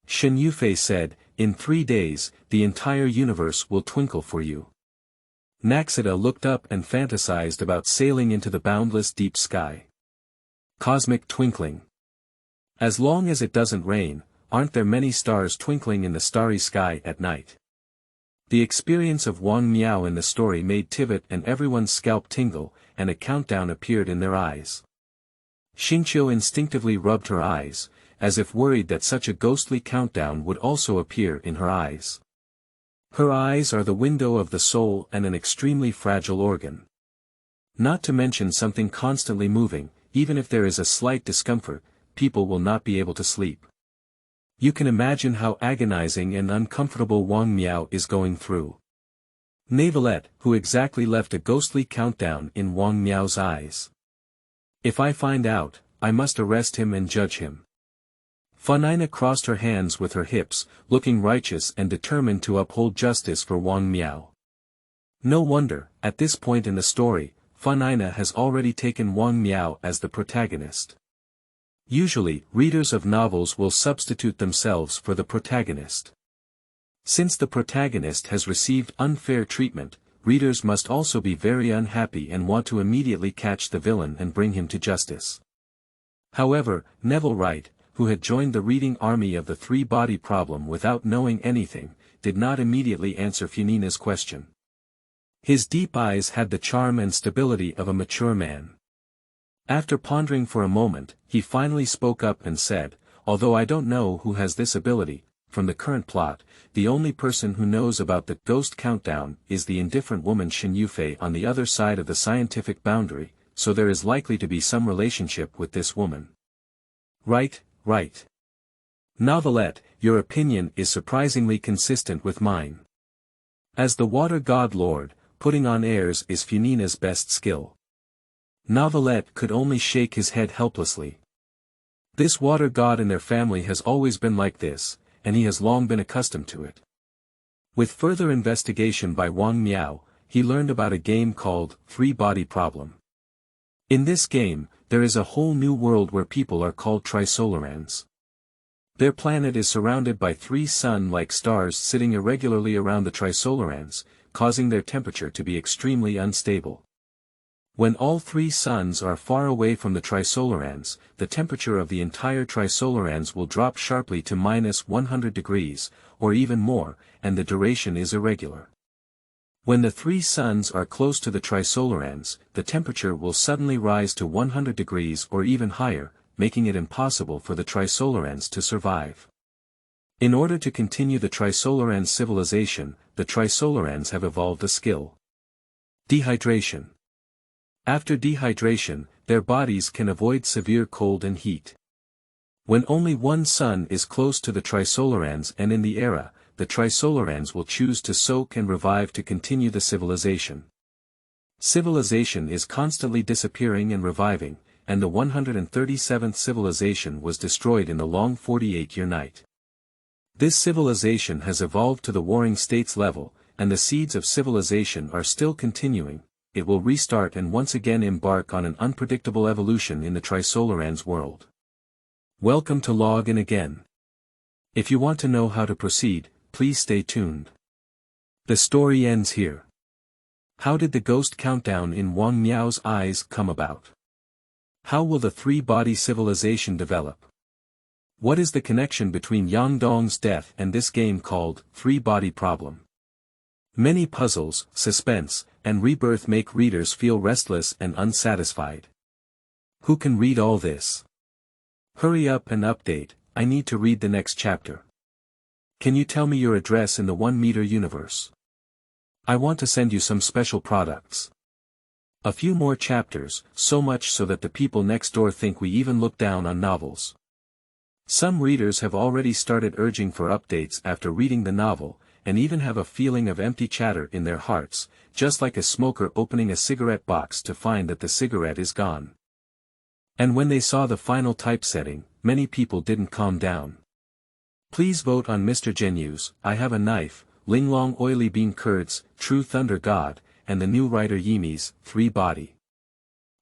Shen Yufei said, "In 3 days, the entire universe will twinkle for you." Naxida looked up and fantasized about sailing into the boundless deep sky. Cosmic twinkling. As long as it doesn't rain, aren't there many stars twinkling in the starry sky at night? The experience of Wang Miao in the story made Tivat and everyone's scalp tingle, and a countdown appeared in their eyes. Xingqiu instinctively rubbed her eyes, as if worried that such a ghostly countdown would also appear in her eyes. Her eyes are the window of the soul and an extremely fragile organ. Not to mention something constantly moving, even if there is a slight discomfort, people will not be able to sleep. You can imagine how agonizing and uncomfortable Wang Miao is going through. Villette, who exactly left a ghostly countdown in Wang Miao's eyes. If I find out, I must arrest him and judge him. Funina crossed her hands with her hips, looking righteous and determined to uphold justice for Wang Miao. No wonder, at this point in the story, Funina has already taken Wang Miao as the protagonist. Usually, readers of novels will substitute themselves for the protagonist. Since the protagonist has received unfair treatment, readers must also be very unhappy and want to immediately catch the villain and bring him to justice. However, Neville Wright, who had joined the reading army of the three-body problem without knowing anything, did not immediately answer Funina's question. His deep eyes had the charm and stability of a mature man. After pondering for a moment, he finally spoke up and said, "Although I don't know who has this ability, from the current plot, the only person who knows about the ghost countdown is the indifferent woman Shen Yufei on the other side of the scientific boundary, so there is likely to be some relationship with this woman." Right. Novelette, your opinion is surprisingly consistent with mine. As the water god lord, putting on airs is Funina's best skill. Novelette could only shake his head helplessly. This water god and their family has always been like this, and he has long been accustomed to it. With further investigation by Wang Miao, he learned about a game called Three-Body Problem. In this game, there is a whole new world where people are called Trisolarans. Their planet is surrounded by three sun-like stars sitting irregularly around the Trisolarans, causing their temperature to be extremely unstable. When all three suns are far away from the Trisolarans, the temperature of the entire Trisolarans will drop sharply to -100 degrees, or even more, and the duration is irregular. When the three suns are close to the Trisolarans, the temperature will suddenly rise to 100 degrees or even higher, making it impossible for the Trisolarans to survive. In order to continue the Trisolarans civilization, the Trisolarans have evolved a skill. Dehydration. After dehydration, their bodies can avoid severe cold and heat. When only one sun is close to the Trisolarans and in the era, the Trisolarans will choose to soak and revive to continue the civilization. Civilization is constantly disappearing and reviving, and the 137th civilization was destroyed in the long 48-year night. This civilization has evolved to the warring states level, and the seeds of civilization are still continuing. It will restart and once again embark on an unpredictable evolution in the Trisolarans world. Welcome to Log In Again. If you want to know how to proceed, please stay tuned. The story ends here. How did the ghost countdown in Wang Miao's eyes come about? How will the three-body civilization develop? What is the connection between Yang Dong's death and this game called Three-Body Problem? Many puzzles, suspense, and rebirth make readers feel restless and unsatisfied. Who can read all this? Hurry up and update, I need to read the next chapter. Can you tell me your address in the 1-meter universe? I want to send you some special products. A few more chapters, so much so that the people next door think we even look down on novels. Some readers have already started urging for updates after reading the novel, and even have a feeling of empty chatter in their hearts, just like a smoker opening a cigarette box to find that the cigarette is gone. And when they saw the final typesetting, many people didn't calm down. Please vote on Mr. Genu's I Have a Knife, Linglong Oily Bean Curds, True Thunder God, and the new writer Yimi's Three-Body.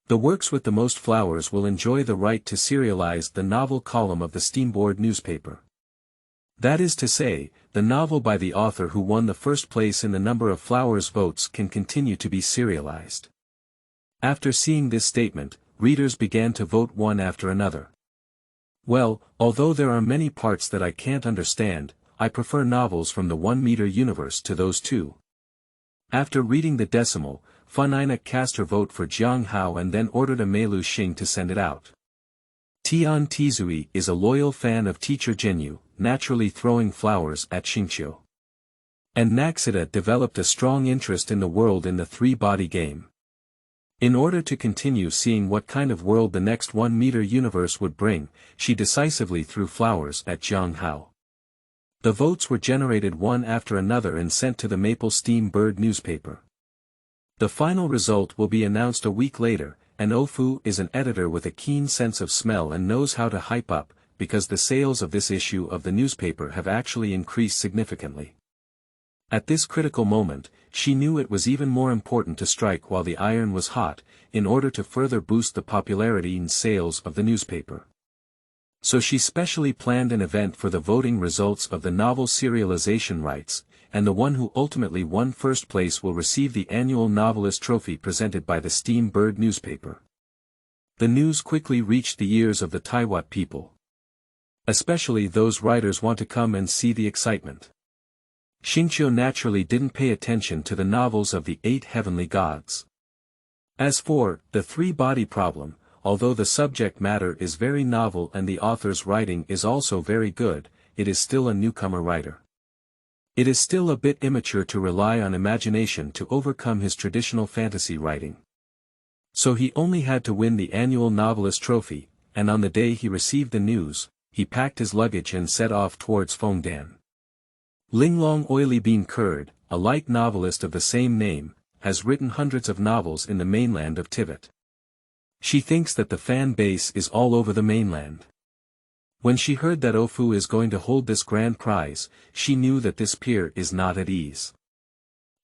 The works with the most flowers will enjoy the right to serialize the novel column of the Steamboat newspaper. That is to say, the novel by the author who won the first place in the number of flowers votes can continue to be serialized. After seeing this statement, readers began to vote one after another. Well, although there are many parts that I can't understand, I prefer novels from the 1-meter universe to those too. After reading the decimal, Funina cast her vote for Jiang Hao and then ordered a Meilu Xing to send it out. Tian Tizui is a loyal fan of teacher Genu, naturally throwing flowers at Xingqiu. And Naxida developed a strong interest in the world in the three-body game. In order to continue seeing what kind of world the next 1-meter universe would bring, she decisively threw flowers at Jiang Hao. The votes were generated one after another and sent to the Maple Steam Bird newspaper. The final result will be announced a week later, and Ofu is an editor with a keen sense of smell and knows how to hype up, because the sales of this issue of the newspaper have actually increased significantly. At this critical moment, she knew it was even more important to strike while the iron was hot, in order to further boost the popularity and sales of the newspaper. So she specially planned an event for the voting results of the novel serialization rights, and the one who ultimately won first place will receive the annual Novelist trophy presented by the Steamboat newspaper. The news quickly reached the ears of the Tiwat people. Especially those writers want to come and see the excitement. Xingqiu naturally didn't pay attention to the novels of the 8 heavenly gods. As for the three-body problem, although the subject matter is very novel and the author's writing is also very good, it is still a newcomer writer. It is still a bit immature to rely on imagination to overcome his traditional fantasy writing. So he only had to win the annual Novelist trophy, and on the day he received the news, he packed his luggage and set off towards Fengdan. Linglong Oily bean curd, a light novelist of the same name, has written hundreds of novels in the mainland of Tivat. She thinks that the fan base is all over the mainland. When she heard that Ofu is going to hold this grand prize, she knew that this peer is not at ease.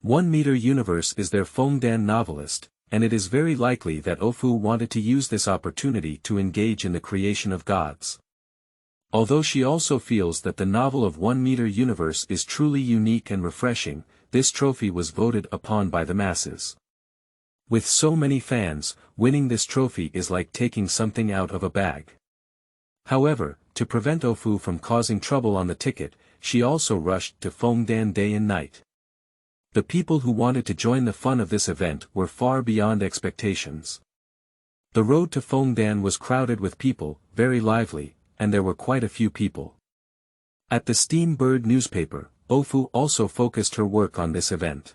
1 Meter Universe is their Fengdan novelist, and it is very likely that Ofu wanted to use this opportunity to engage in the creation of gods. Although she also feels that the novel of 1 Meter Universe is truly unique and refreshing, this trophy was voted upon by the masses. With so many fans, winning this trophy is like taking something out of a bag. However, to prevent Ofu from causing trouble on the ticket, she also rushed to Fengdan day and night. The people who wanted to join the fun of this event were far beyond expectations. The road to Fengdan was crowded with people, very lively, and there were quite a few people. At the Steamboat newspaper, Ofu also focused her work on this event.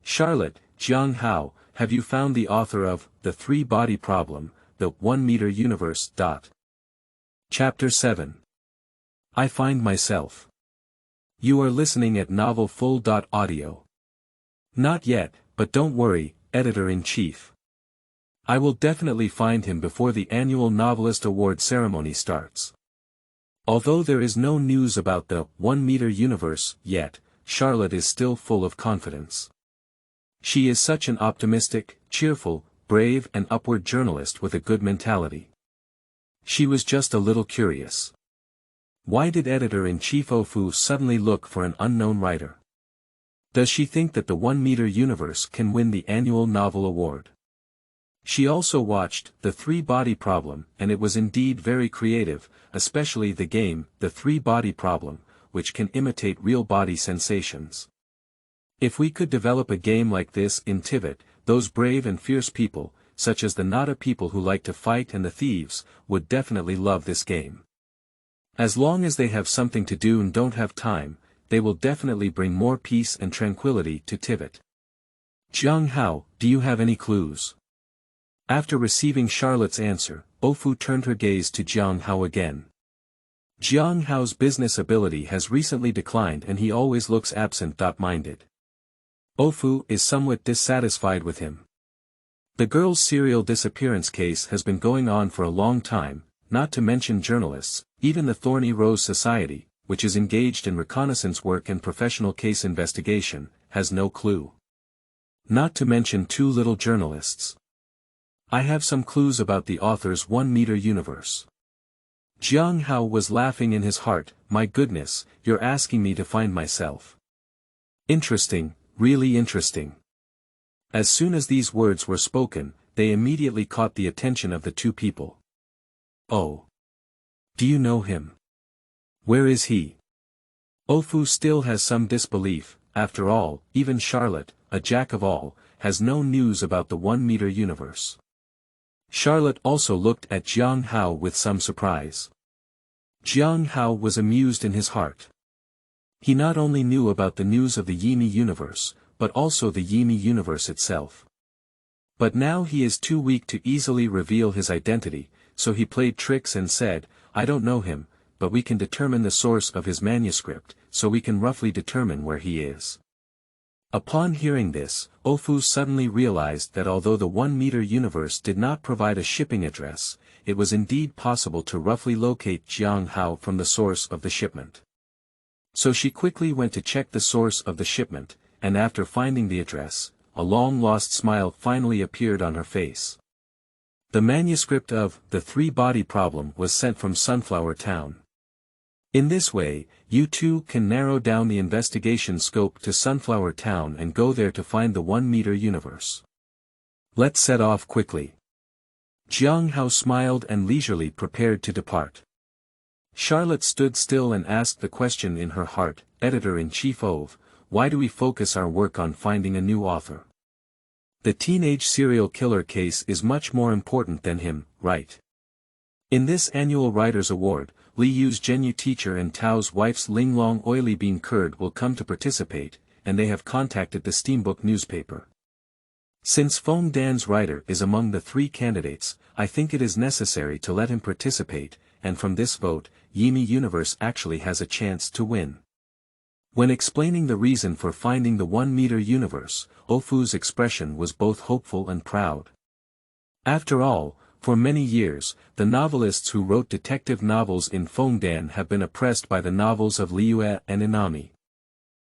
Charlotte, Jiang Hao, have you found the author of The Three-Body Problem, the 1 Meter Universe? Chapter 7. I Find Myself. You are listening at novelfull.audio. Not yet, but don't worry, Editor-in-Chief. I will definitely find him before the annual Novelist Award ceremony starts. Although there is no news about the 1 Meter Universe yet, Charlotte is still full of confidence. She is such an optimistic, cheerful, brave and upward journalist with a good mentality. She was just a little curious. Why did Editor-in-Chief Ofu suddenly look for an unknown writer? Does she think that the 1 Meter Universe can win the annual novel award? She also watched The Three-Body Problem, and it was indeed very creative, especially the game, The Three-Body Problem, which can imitate real body sensations. If we could develop a game like this in Tivat, those brave and fierce people, such as the Nada people who like to fight and the thieves, would definitely love this game. As long as they have something to do and don't have time, they will definitely bring more peace and tranquility to Tivat. Jiang Hao, do you have any clues? After receiving Charlotte's answer, Ofu turned her gaze to Jiang Hao again. Jiang Hao's business ability has recently declined and he always looks absent-minded. Ofu is somewhat dissatisfied with him. The girl's serial disappearance case has been going on for a long time, not to mention journalists, even the Thorny Rose Society, which is engaged in reconnaissance work and professional case investigation, has no clue. Not to mention 2 little journalists. I have some clues about the author's 1 Meter Universe. Jiang Hao was laughing in his heart. My goodness, you're asking me to find myself. Interesting, really interesting. As soon as these words were spoken, they immediately caught the attention of the 2 people. Oh. Do you know him? Where is he? Ofu still has some disbelief. After all, even Charlotte, a jack of all, has no news about the 1 Meter Universe. Charlotte also looked at Jiang Hao with some surprise. Jiang Hao was amused in his heart. He not only knew about the news of the Yimi universe, but also the Yimi universe itself. But now he is too weak to easily reveal his identity, so he played tricks and said, I don't know him, but we can determine the source of his manuscript, so we can roughly determine where he is. Upon hearing this, Ofu suddenly realized that although the 1-meter universe did not provide a shipping address, it was indeed possible to roughly locate Jiang Hao from the source of the shipment. So she quickly went to check the source of the shipment, and after finding the address, a long-lost smile finally appeared on her face. The manuscript of The Three-Body Problem was sent from Sunflower Town. In this way, you too can narrow down the investigation scope to Sunflower Town and go there to find the 1-meter universe. Let's set off quickly. Jiang Hao smiled and leisurely prepared to depart. Charlotte stood still and asked the question in her heart, Editor-in-Chief Ove, why do we focus our work on finding a new author? The teenage serial killer case is much more important than him, right? In this annual Writers' Award, Li Yu's Zhen teacher and Tao's wife's Linglong Oily bean curd will come to participate, and they have contacted the Steamboat newspaper. Since Fengdan's writer is among the 3 candidates, I think it is necessary to let him participate, and from this vote, Yimi Universe actually has a chance to win. When explaining the reason for finding the 1-meter universe, Ofu's expression was both hopeful and proud. After all, for many years, the novelists who wrote detective novels in Fengdan have been oppressed by the novels of Liu and Inami.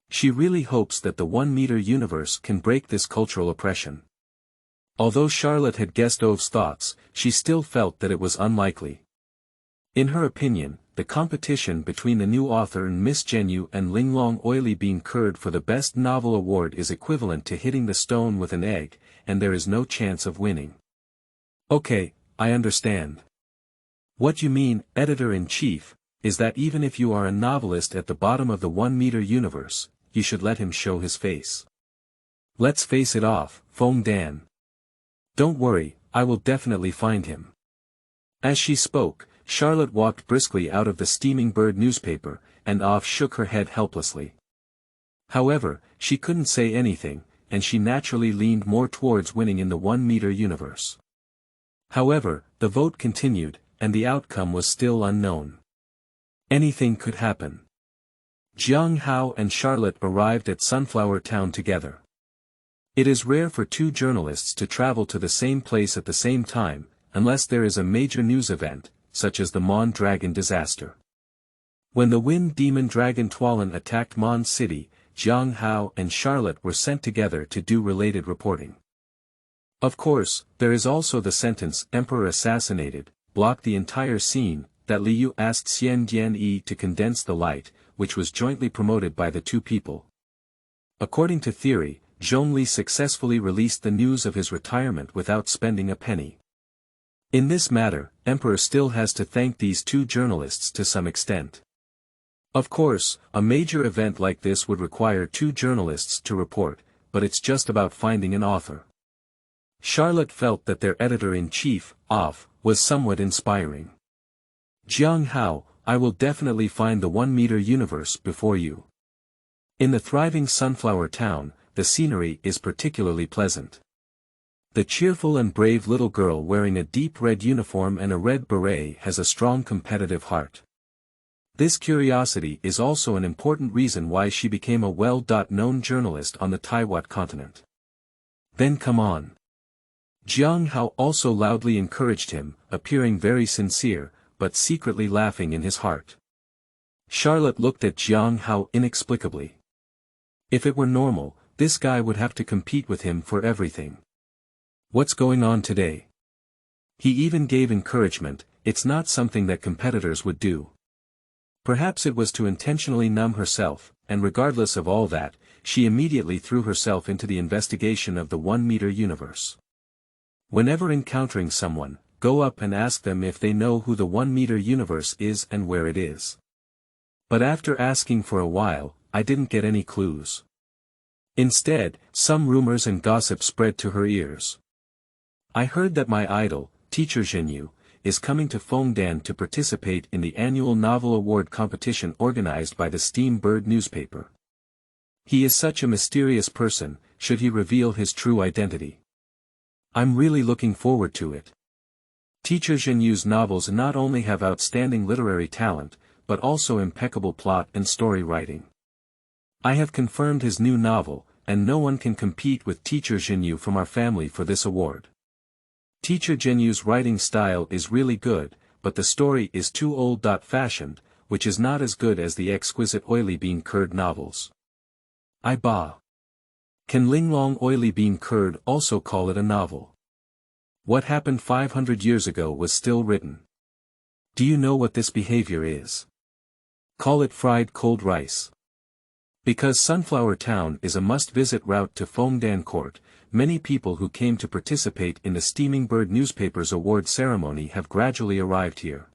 She really hopes that the 1-meter universe can break this cultural oppression. Although Charlotte had guessed Ove's thoughts, she still felt that it was unlikely. In her opinion, the competition between the new author and Miss Zhen and Linglong Oily bean curd for the Best Novel Award is equivalent to hitting the stone with an egg, and there is no chance of winning. Okay, I understand. What you mean, Editor-in-Chief, is that even if you are a novelist at the bottom of the 1-meter universe, you should let him show his face. Let's face it off, Fengdan. Don't worry, I will definitely find him. As she spoke, Charlotte walked briskly out of the Steaming Bird newspaper, and Off shook her head helplessly. However, she couldn't say anything, and she naturally leaned more towards winning in the 1-meter universe. However, the vote continued, and the outcome was still unknown. Anything could happen. Jiang Hao and Charlotte arrived at Sunflower Town together. It is rare for 2 journalists to travel to the same place at the same time, unless there is a major news event, such as the Mond dragon disaster. When the wind demon dragon Tualan attacked Mond City, Jiang Hao and Charlotte were sent together to do related reporting. Of course, there is also the sentence Emperor assassinated, blocked the entire scene, that Li Yu asked Xian Dian to condense the light, which was jointly promoted by the 2 people. According to theory, Zhong Li successfully released the news of his retirement without spending a penny. In this matter, Emperor still has to thank these 2 journalists to some extent. Of course, a major event like this would require 2 journalists to report, but it's just about finding an author. Charlotte felt that their editor-in-chief, Off, was somewhat inspiring. Jiang Hao, I will definitely find the 1-meter universe before you. In the thriving Sunflower Town, the scenery is particularly pleasant. The cheerful and brave little girl wearing a deep red uniform and a red beret has a strong competitive heart. This curiosity is also an important reason why she became a well-known journalist on the Tiwat continent. Then come on. Jiang Hao also loudly encouraged him, appearing very sincere, but secretly laughing in his heart. Charlotte looked at Jiang Hao inexplicably. If it were normal, this guy would have to compete with him for everything. What's going on today? He even gave encouragement, it's not something that competitors would do. Perhaps it was to intentionally numb herself, and regardless of all that, she immediately threw herself into the investigation of the 1-meter universe. Whenever encountering someone, go up and ask them if they know who the 1-meter universe is and where it is. But after asking for a while, I didn't get any clues. Instead, some rumors and gossip spread to her ears. I heard that my idol, Teacher Zhen, is coming to Fengdan to participate in the annual novel award competition organized by the Steamboat newspaper. He is such a mysterious person, should he reveal his true identity. I'm really looking forward to it. Teacher Zhen's novels not only have outstanding literary talent, but also impeccable plot and story writing. I have confirmed his new novel, and no one can compete with Teacher Zhenyu from our family for this award. Teacher Zhenyu's writing style is really good, but the story is too old-fashioned, which is not as good as the exquisite Oily Bean Curd novels. I bah. Can Linglong Oily Bean Curd also call it a novel? What happened 500 years ago was still written. Do you know what this behavior is? Call it fried cold rice. Because Sunflower Town is a must-visit route to Fengdan Court, many people who came to participate in the Steaming Bird newspaper's award ceremony have gradually arrived here.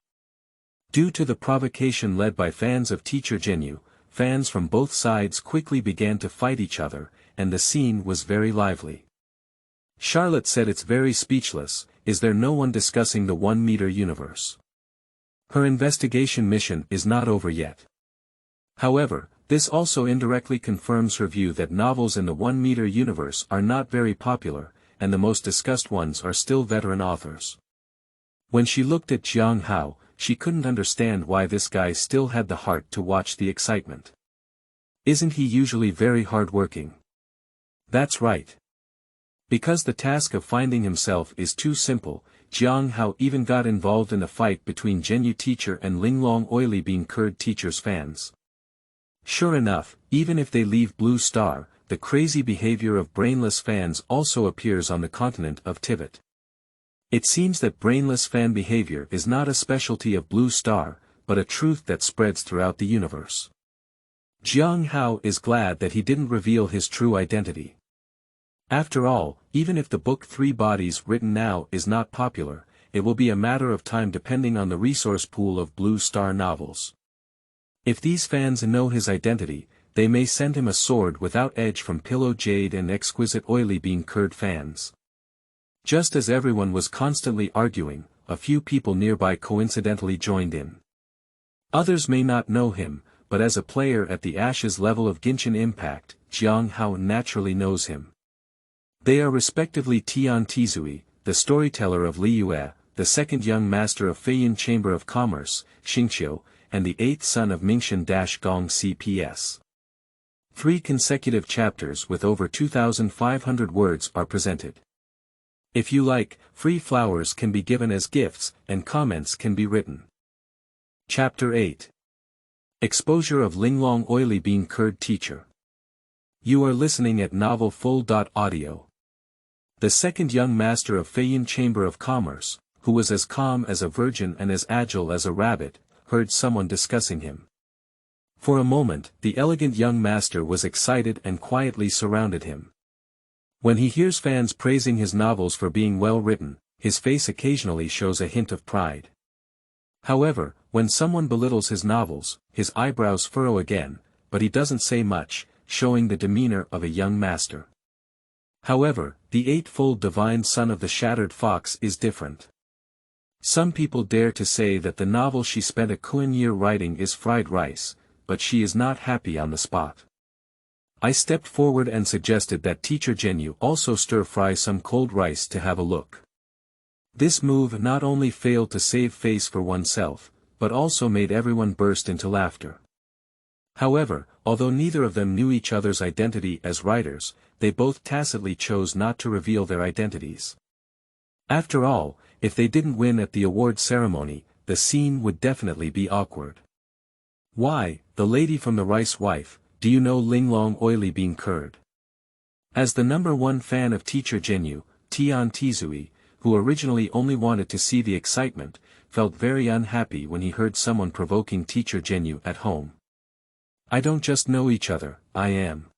Due to the provocation led by fans of Teacher Zhenyu, fans from both sides quickly began to fight each other, and the scene was very lively. Charlotte said it's very speechless. Is there no one discussing the 1 meter universe? Her investigation mission is not over yet. However, this also indirectly confirms her view that novels in the 1 meter universe are not very popular, and the most discussed ones are still veteran authors. When she looked at Jiang Hao, she couldn't understand why this guy still had the heart to watch the excitement. Isn't he usually very hard-working? That's right. Because the task of finding himself is too simple, Jiang Hao even got involved in a fight between Zhenyu teacher and Linglong Oily Bean Curd teacher's fans. Sure enough, even if they leave Blue Star, the crazy behavior of brainless fans also appears on the continent of Tivat. It seems that brainless fan behavior is not a specialty of Blue Star, but a truth that spreads throughout the universe. Jiang Hao is glad that he didn't reveal his true identity. After all, even if the book 3 Bodies written now is not popular, it will be a matter of time depending on the resource pool of Blue Star novels. If these fans know his identity, they may send him a sword without edge from Pillow Jade and Exquisite Oily Bean Curd fans. Just as everyone was constantly arguing, a few people nearby coincidentally joined in. Others may not know him, but as a player at the Ashes level of Genshin Impact, Jiang Hao naturally knows him. They are respectively Tian Tizui, the storyteller of Liyue, the second young master of Feiyun Chamber of Commerce, Xingqiu, and the 8th son of Mingshan-Gong CPS. 3 consecutive chapters with over 2,500 words are presented. If you like, free flowers can be given as gifts, and comments can be written. Chapter 8. Exposure of Linglong Oily Bean Curd Teacher. You are listening at novelfull.audio. The second young master of Feiyun Chamber of Commerce, who was as calm as a virgin and as agile as a rabbit, heard someone discussing him. For a moment, the elegant young master was excited and quietly surrounded him. When he hears fans praising his novels for being well written, his face occasionally shows a hint of pride. However, when someone belittles his novels, his eyebrows furrow again, but he doesn't say much, showing the demeanor of a young master. However, the eightfold divine son of the Shattered Fox is different. Some people dare to say that the novel she spent a Kuan year writing is fried rice, but she is not happy on the spot. I stepped forward and suggested that Teacher Zhenyu also stir-fry some cold rice to have a look. This move not only failed to save face for oneself, but also made everyone burst into laughter. However, although neither of them knew each other's identity as writers, they both tacitly chose not to reveal their identities. After all, if they didn't win at the award ceremony, the scene would definitely be awkward. Why, the lady from the Rice Wife, do you know Linglong Oily Bean Curd? As the #1 fan of Teacher Zhenyu, Tian Tizui, who originally only wanted to see the excitement, felt very unhappy when he heard someone provoking Teacher Zhenyu at home. I don't just know each other, I am.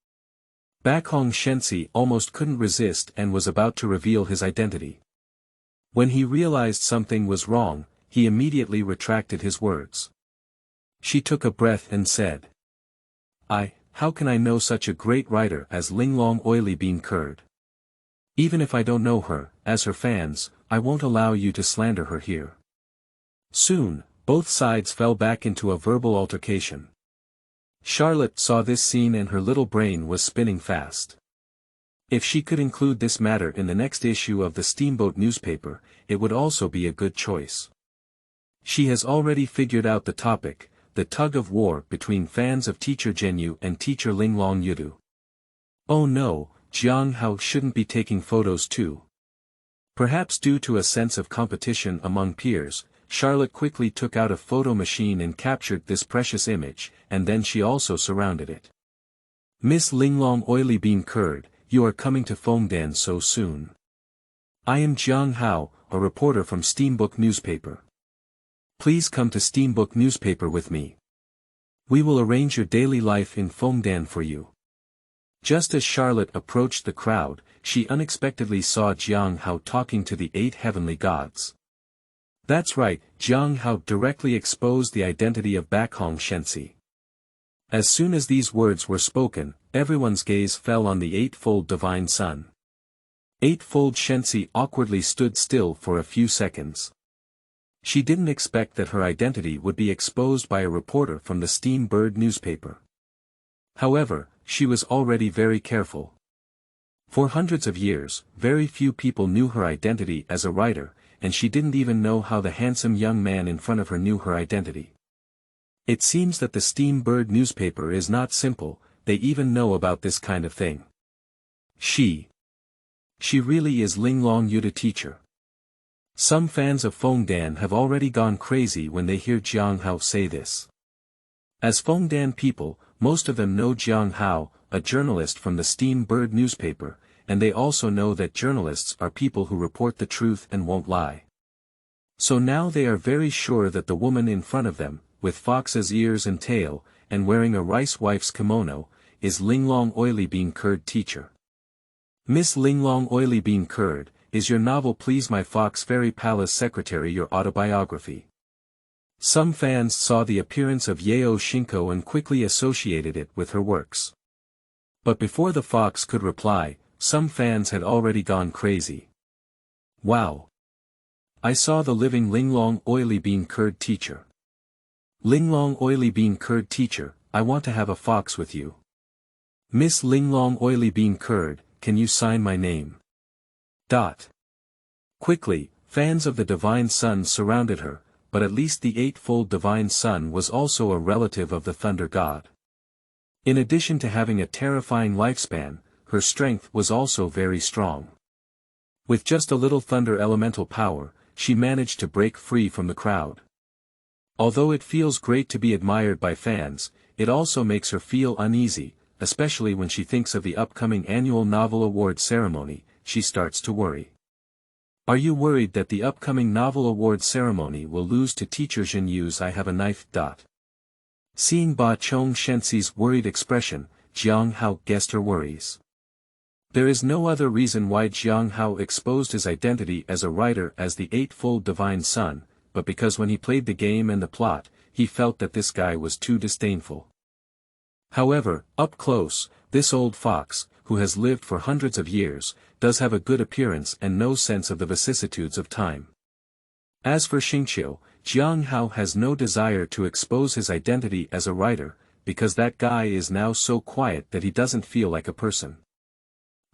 Bakhong Shenzi almost couldn't resist and was about to reveal his identity. When he realized something was wrong, he immediately retracted his words. She took a breath and said, how can I know such a great writer as Linglong Oily Bean Curd? Even if I don't know her, as her fans, I won't allow you to slander her here. Soon, both sides fell back into a verbal altercation. Charlotte saw this scene and her little brain was spinning fast. If she could include this matter in the next issue of the Steamboat newspaper, it would also be a good choice. She has already figured out the topic, the tug of war between fans of Teacher Zhenyu and Teacher Linglong Yudu. Oh no, Jiang Hao shouldn't be taking photos too. Perhaps due to a sense of competition among peers, Charlotte quickly took out a photo machine and captured this precious image, and then she also surrounded it. Miss Linglong Oily Bean Curd, you are coming to Fengdan so soon. I am Jiang Hao, a reporter from Steamboat newspaper. Please come to Steamboat newspaper with me. We will arrange your daily life in Fengdan for you. Just as Charlotte approached the crowd, she unexpectedly saw Jiang Hao talking to the 8 heavenly gods. That's right, Jiang Hao directly exposed the identity of Bakhong Shenzi. As soon as these words were spoken, everyone's gaze fell on the eightfold divine sun. Eightfold Shenzi awkwardly stood still for a few seconds. She didn't expect that her identity would be exposed by a reporter from the Steamboat newspaper. However, she was already very careful. For hundreds of years, very few people knew her identity as a writer, and she didn't even know how the handsome young man in front of her knew her identity. It seems that the Steamboat newspaper is not simple, they even know about this kind of thing. She really is Linglong Oily teacher. Some fans of Fengdan have already gone crazy when they hear Jiang Hao say this. As Fengdan people, most of them know Jiang Hao, a journalist from the Steamboat newspaper, and they also know that journalists are people who report the truth and won't lie. So now they are very sure that the woman in front of them, with fox's ears and tail, and wearing a rice wife's kimono, is Linglong Oily Bean Curd teacher. Miss Linglong Oily Bean Curd, is your novel Please My Fox Fairy Palace Secretary your autobiography? Some fans saw the appearance of Yao Shinko and quickly associated it with her works. But before the fox could reply, some fans had already gone crazy. Wow! I saw the living Linglong Oily Bean Curd teacher. Linglong Oily Bean Curd teacher, I want to have a fox with you. Miss Linglong Oily Bean Curd, can you sign my name? Quickly, fans of the Divine Sun surrounded her, but at least the eightfold Divine Sun was also a relative of the Thunder God. In addition to having a terrifying lifespan, her strength was also very strong. With just a little thunder elemental power, she managed to break free from the crowd. Although it feels great to be admired by fans, it also makes her feel uneasy, especially when she thinks of the upcoming annual novel award ceremony, she starts to worry. Are you worried that the upcoming novel award ceremony will lose to teacher Zhen Yu's I Have a Knife? Seeing Ba Chong Shenzi's worried expression, Jiang Hao guessed her worries. There is no other reason why Jiang Hao exposed his identity as a writer as the eightfold Divine Sun, but because when he played the game and the plot, he felt that this guy was too disdainful. However, up close, this old fox, who has lived for hundreds of years, does have a good appearance and no sense of the vicissitudes of time. As for Xingqiu, Jiang Hao has no desire to expose his identity as a writer, because that guy is now so quiet that he doesn't feel like a person.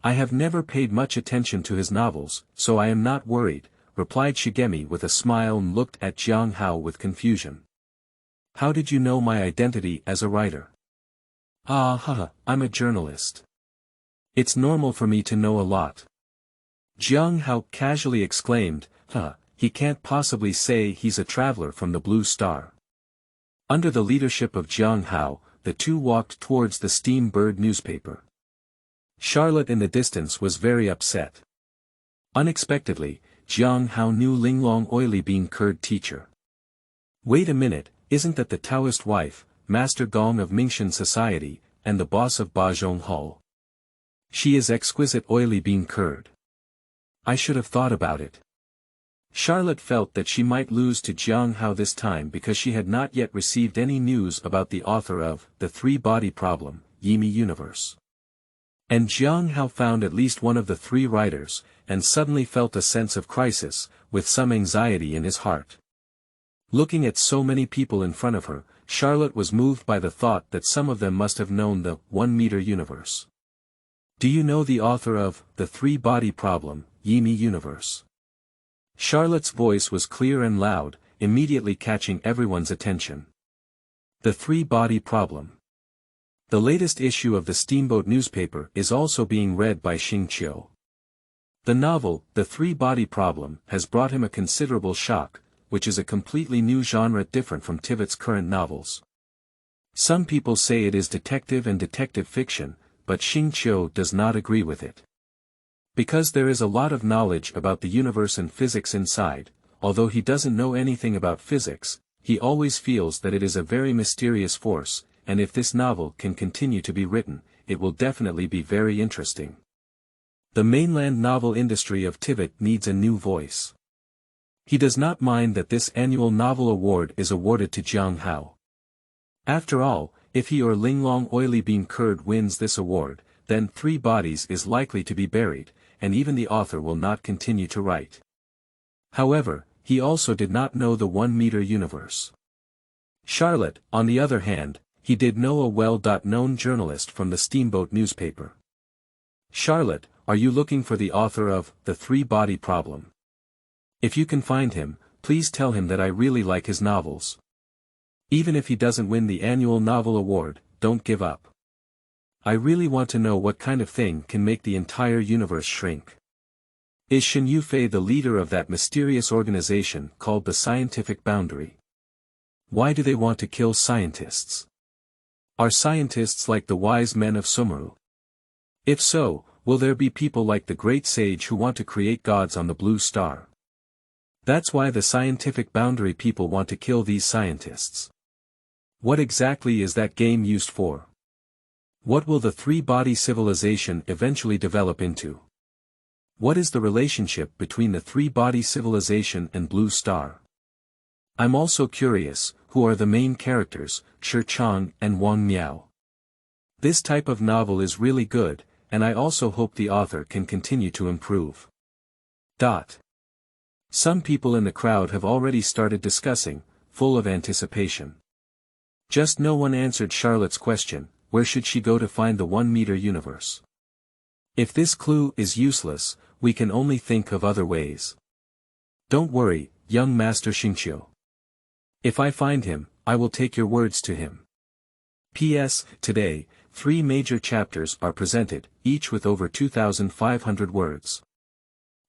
I have never paid much attention to his novels, so I am not worried, replied Shigemi with a smile and looked at Jiang Hao with confusion. How did you know my identity as a writer? I'm a journalist. It's normal for me to know a lot. Jiang Hao casually exclaimed, he can't possibly say he's a traveler from the Blue Star. Under the leadership of Jiang Hao, the two walked towards the Steamboat newspaper. Charlotte in the distance was very upset. Unexpectedly, Jiang Hao knew Linglong Oily Bean Curd teacher. Wait a minute, isn't that the Taoist wife, Master Gong of Mingxian society, and the boss of Bajong Hall? She is exquisite oily bean curd. I should have thought about it. Charlotte felt that she might lose to Jiang Hao this time because she had not yet received any news about the author of The Three-Body Problem, Yimi Universe. And Jiang Hao found at least one of the three writers, and suddenly felt a sense of crisis, with some anxiety in his heart. Looking at so many people in front of her, Charlotte was moved by the thought that some of them must have known the 1 meter universe. Do you know the author of The Three-Body Problem, Yimi Universe? Charlotte's voice was clear and loud, immediately catching everyone's attention. The Three-Body Problem. The latest issue of the Steamboat newspaper is also being read by Xing Qiu. The novel, The Three-Body Problem, has brought him a considerable shock, which is a completely new genre different from Tivat's current novels. Some people say it is detective and detective fiction, but Xing Qiu does not agree with it. Because there is a lot of knowledge about the universe and physics inside, although he doesn't know anything about physics, he always feels that it is a very mysterious force, and if this novel can continue to be written, it will definitely be very interesting. The mainland novel industry of Tivat needs a new voice. He does not mind that this annual novel award is awarded to Jiang Hao. After all, if he or Linglong Oily bean curd wins this award, then Three Bodies is likely to be buried, and even the author will not continue to write. However, he also did not know the 1 meter universe. Charlotte, on the other hand, he did know a well-known journalist from the Steamboat newspaper. Charlotte, are you looking for the author of The Three-Body Problem? If you can find him, please tell him that I really like his novels. Even if he doesn't win the annual novel award, don't give up. I really want to know what kind of thing can make the entire universe shrink. Is Shen Yufei the leader of that mysterious organization called the Scientific Boundary? Why do they want to kill scientists? Are scientists like the wise men of Sumeru? If so, will there be people like the great sage who want to create gods on the blue star? That's why the Scientific Boundary people want to kill these scientists. What exactly is that game used for? What will the three-body civilization eventually develop into? What is the relationship between the three-body civilization and Blue Star? I'm also curious, who are the main characters, Shi Chang and Wang Miao? This type of novel is really good, and I also hope the author can continue to improve. Some people in the crowd have already started discussing, full of anticipation. Just no one answered Charlotte's question, where should she go to find the 1 meter universe? If this clue is useless, we can only think of other ways. Don't worry, young Master Xingqiu. If I find him, I will take your words to him. P.S. Today, 3 major chapters are presented, each with over 2,500 words.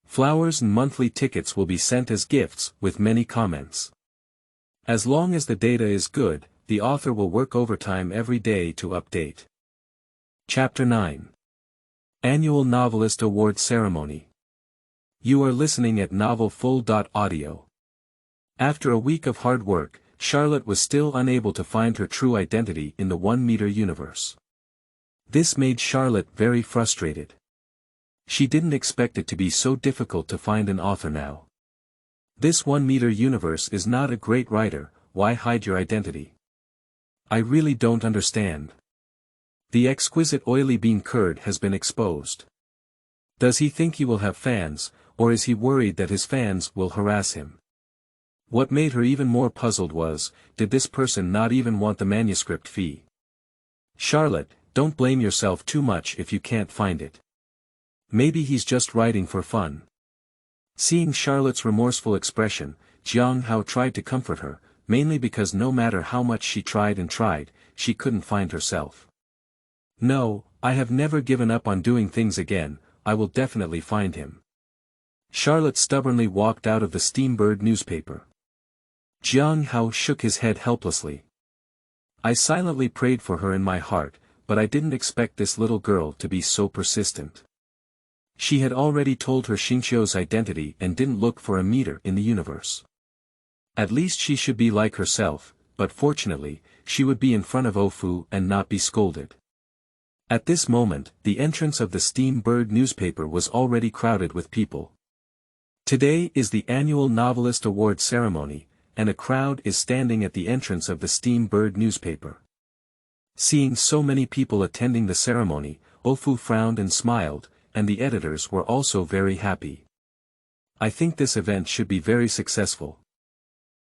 Flowers and monthly tickets will be sent as gifts, with many comments. As long as the data is good, the author will work overtime every day to update. Chapter 9. Annual Novelist Award Ceremony. You are listening at novelfull.audio. After a week of hard work, Charlotte was still unable to find her true identity in the 1 meter universe. This made Charlotte very frustrated. She didn't expect it to be so difficult to find an author now. This 1 meter universe is not a great writer, why hide your identity? I really don't understand. The exquisite oily bean curd has been exposed. Does he think he will have fans, or is he worried that his fans will harass him? What made her even more puzzled was, did this person not even want the manuscript fee? Charlotte, don't blame yourself too much if you can't find it. Maybe he's just writing for fun. Seeing Charlotte's remorseful expression, Jiang Hao tried to comfort her, mainly because no matter how much she tried and tried, she couldn't find herself. No, I have never given up on doing things again, I will definitely find him. Charlotte stubbornly walked out of the Steamboat newspaper. Jiang Hao shook his head helplessly. I silently prayed for her in my heart, but I didn't expect this little girl to be so persistent. She had already told her Xingqiu's identity and didn't look for a meter in the universe. At least she should be like herself, but fortunately, she would be in front of Ofu and not be scolded. At this moment, the entrance of the Steamboat newspaper was already crowded with people. Today is the annual Novelist Award ceremony, and a crowd is standing at the entrance of the Steamboat newspaper. Seeing so many people attending the ceremony, Ofu frowned and smiled, and the editors were also very happy. I think this event should be very successful.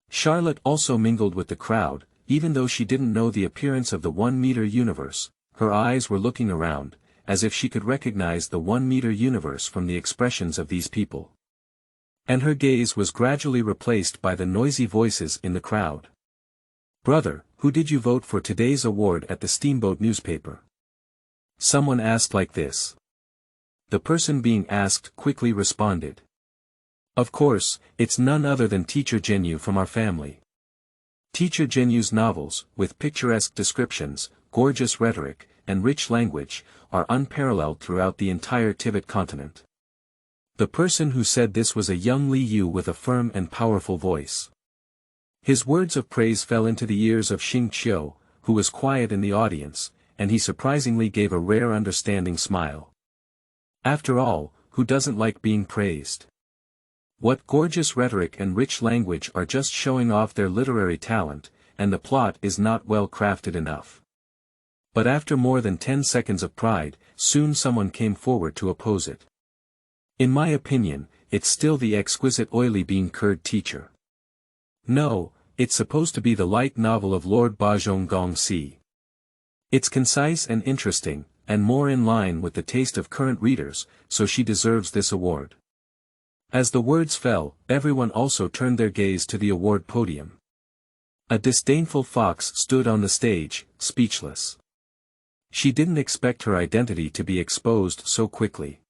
Charlotte also mingled with the crowd, even though she didn't know the appearance of the 1 meter universe, her eyes were looking around, as if she could recognize the 1 meter universe from the expressions of these people. And her gaze was gradually replaced by the noisy voices in the crowd. Brother, "Who did you vote for today's award at the Steamboat newspaper?" Someone asked like this. The person being asked quickly responded. "Of course, it's none other than Teacher Zhen from our family." Teacher Zhen's novels, with picturesque descriptions, gorgeous rhetoric, and rich language, are unparalleled throughout the entire Tivat continent. The person who said this was a young Li Yu with a firm and powerful voice. His words of praise fell into the ears of Xing Qiu, who was quiet in the audience, and he surprisingly gave a rare understanding smile. After all, who doesn't like being praised? What gorgeous rhetoric and rich language are just showing off their literary talent, and the plot is not well crafted enough. But after more than 10 seconds of pride, soon someone came forward to oppose it. In my opinion, it's still the exquisite oily bean curd teacher. No, it's supposed to be the light novel of Lord Bajong Gong Si. It's concise and interesting, and more in line with the taste of current readers, so she deserves this award. As the words fell, everyone also turned their gaze to the award podium. A disdainful fox stood on the stage, speechless. She didn't expect her identity to be exposed so quickly.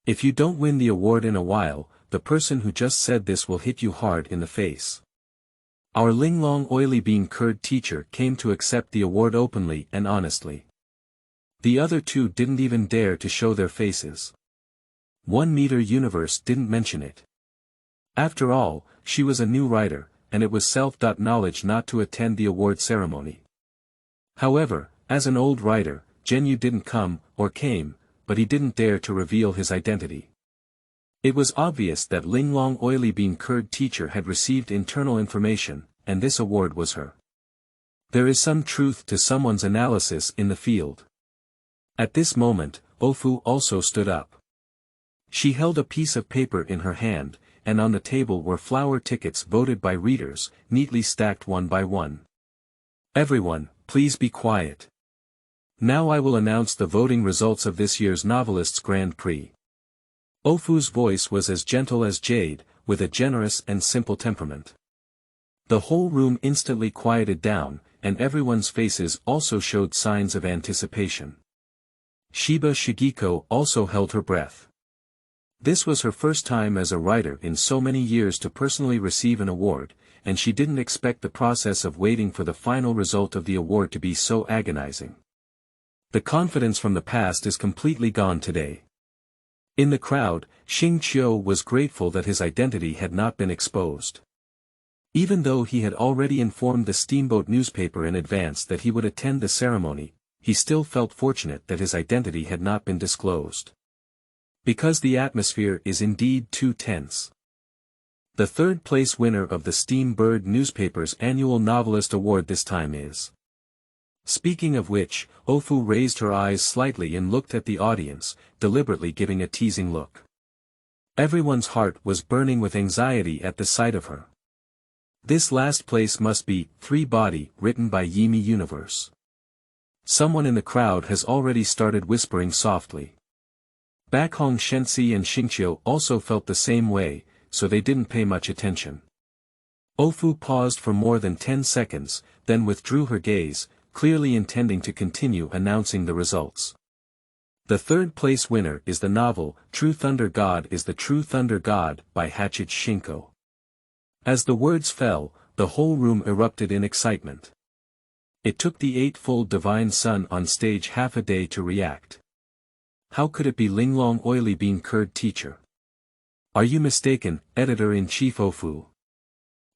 If you don't win the award in a while, the person who just said this will hit you hard in the face. Our Linglong Oily bean curd teacher came to accept the award openly and honestly. The other two didn't even dare to show their faces. 1 Meter Universe didn't mention it. After all, she was a new writer, and it was self-knowledge not to attend the award ceremony. However, as an old writer, Zhen didn't come, or came, but he didn't dare to reveal his identity. It was obvious that Linglong Oily bean curd teacher had received internal information, and this award was her. There is some truth to someone's analysis in the field. At this moment, Ofu also stood up. She held a piece of paper in her hand, and on the table were flower tickets voted by readers, neatly stacked one by one. "Everyone, please be quiet. Now I will announce the voting results of this year's Novelists Grand Prix." Ofu's voice was as gentle as jade, with a generous and simple temperament. The whole room instantly quieted down, and everyone's faces also showed signs of anticipation. Shiba Shigeko also held her breath. This was her first time as a writer in so many years to personally receive an award, and she didn't expect the process of waiting for the final result of the award to be so agonizing. The confidence from the past is completely gone today. In the crowd, Xing Qiu was grateful that his identity had not been exposed. Even though he had already informed the Steamboat newspaper in advance that he would attend the ceremony, he still felt fortunate that his identity had not been disclosed. Because the atmosphere is indeed too tense. The third-place winner of the Steamboat newspaper's annual Novelist Award this time is. Speaking of which, Ofu raised her eyes slightly and looked at the audience, deliberately giving a teasing look. Everyone's heart was burning with anxiety at the sight of her. This last place must be Three Body, written by Yimi Universe. Someone in the crowd has already started whispering softly. Bakhong Shenzi and Xingqiu also felt the same way, so they didn't pay much attention. Ofu paused for more than 10 seconds, then withdrew her gaze, clearly intending to continue announcing the results. The third-place winner is the novel, True Thunder God is the True Thunder God, by Hachich Shinko. As the words fell, the whole room erupted in excitement. It took the Eightfold Divine Sun on stage half a day to react. How could it be Linglong Oily bean curd teacher? Are you mistaken, Editor-in-Chief Ofu?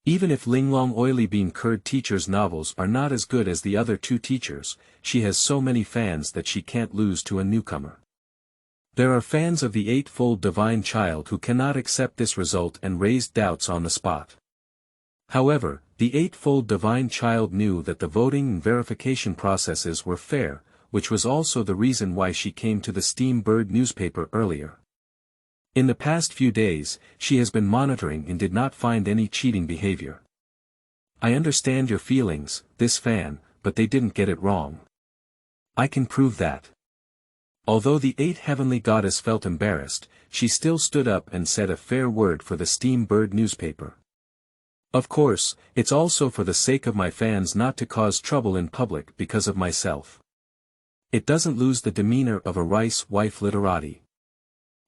Even if Linglong Oily bean curd teacher's novels are not as good as the other two teachers, she has so many fans that she can't lose to a newcomer. There are fans of the Eightfold Divine Child who cannot accept this result and raised doubts on the spot. However, the Eightfold Divine Child knew that the voting and verification processes were fair, which was also the reason why she came to the Steamboat newspaper earlier. In the past few days, she has been monitoring and did not find any cheating behavior. I understand your feelings, this fan, but they didn't get it wrong. I can prove that. Although the 8th Heavenly Goddess felt embarrassed, she still stood up and said a fair word for the Steamboat newspaper. Of course, it's also for the sake of my fans not to cause trouble in public because of myself. It doesn't lose the demeanor of a rice wife literati.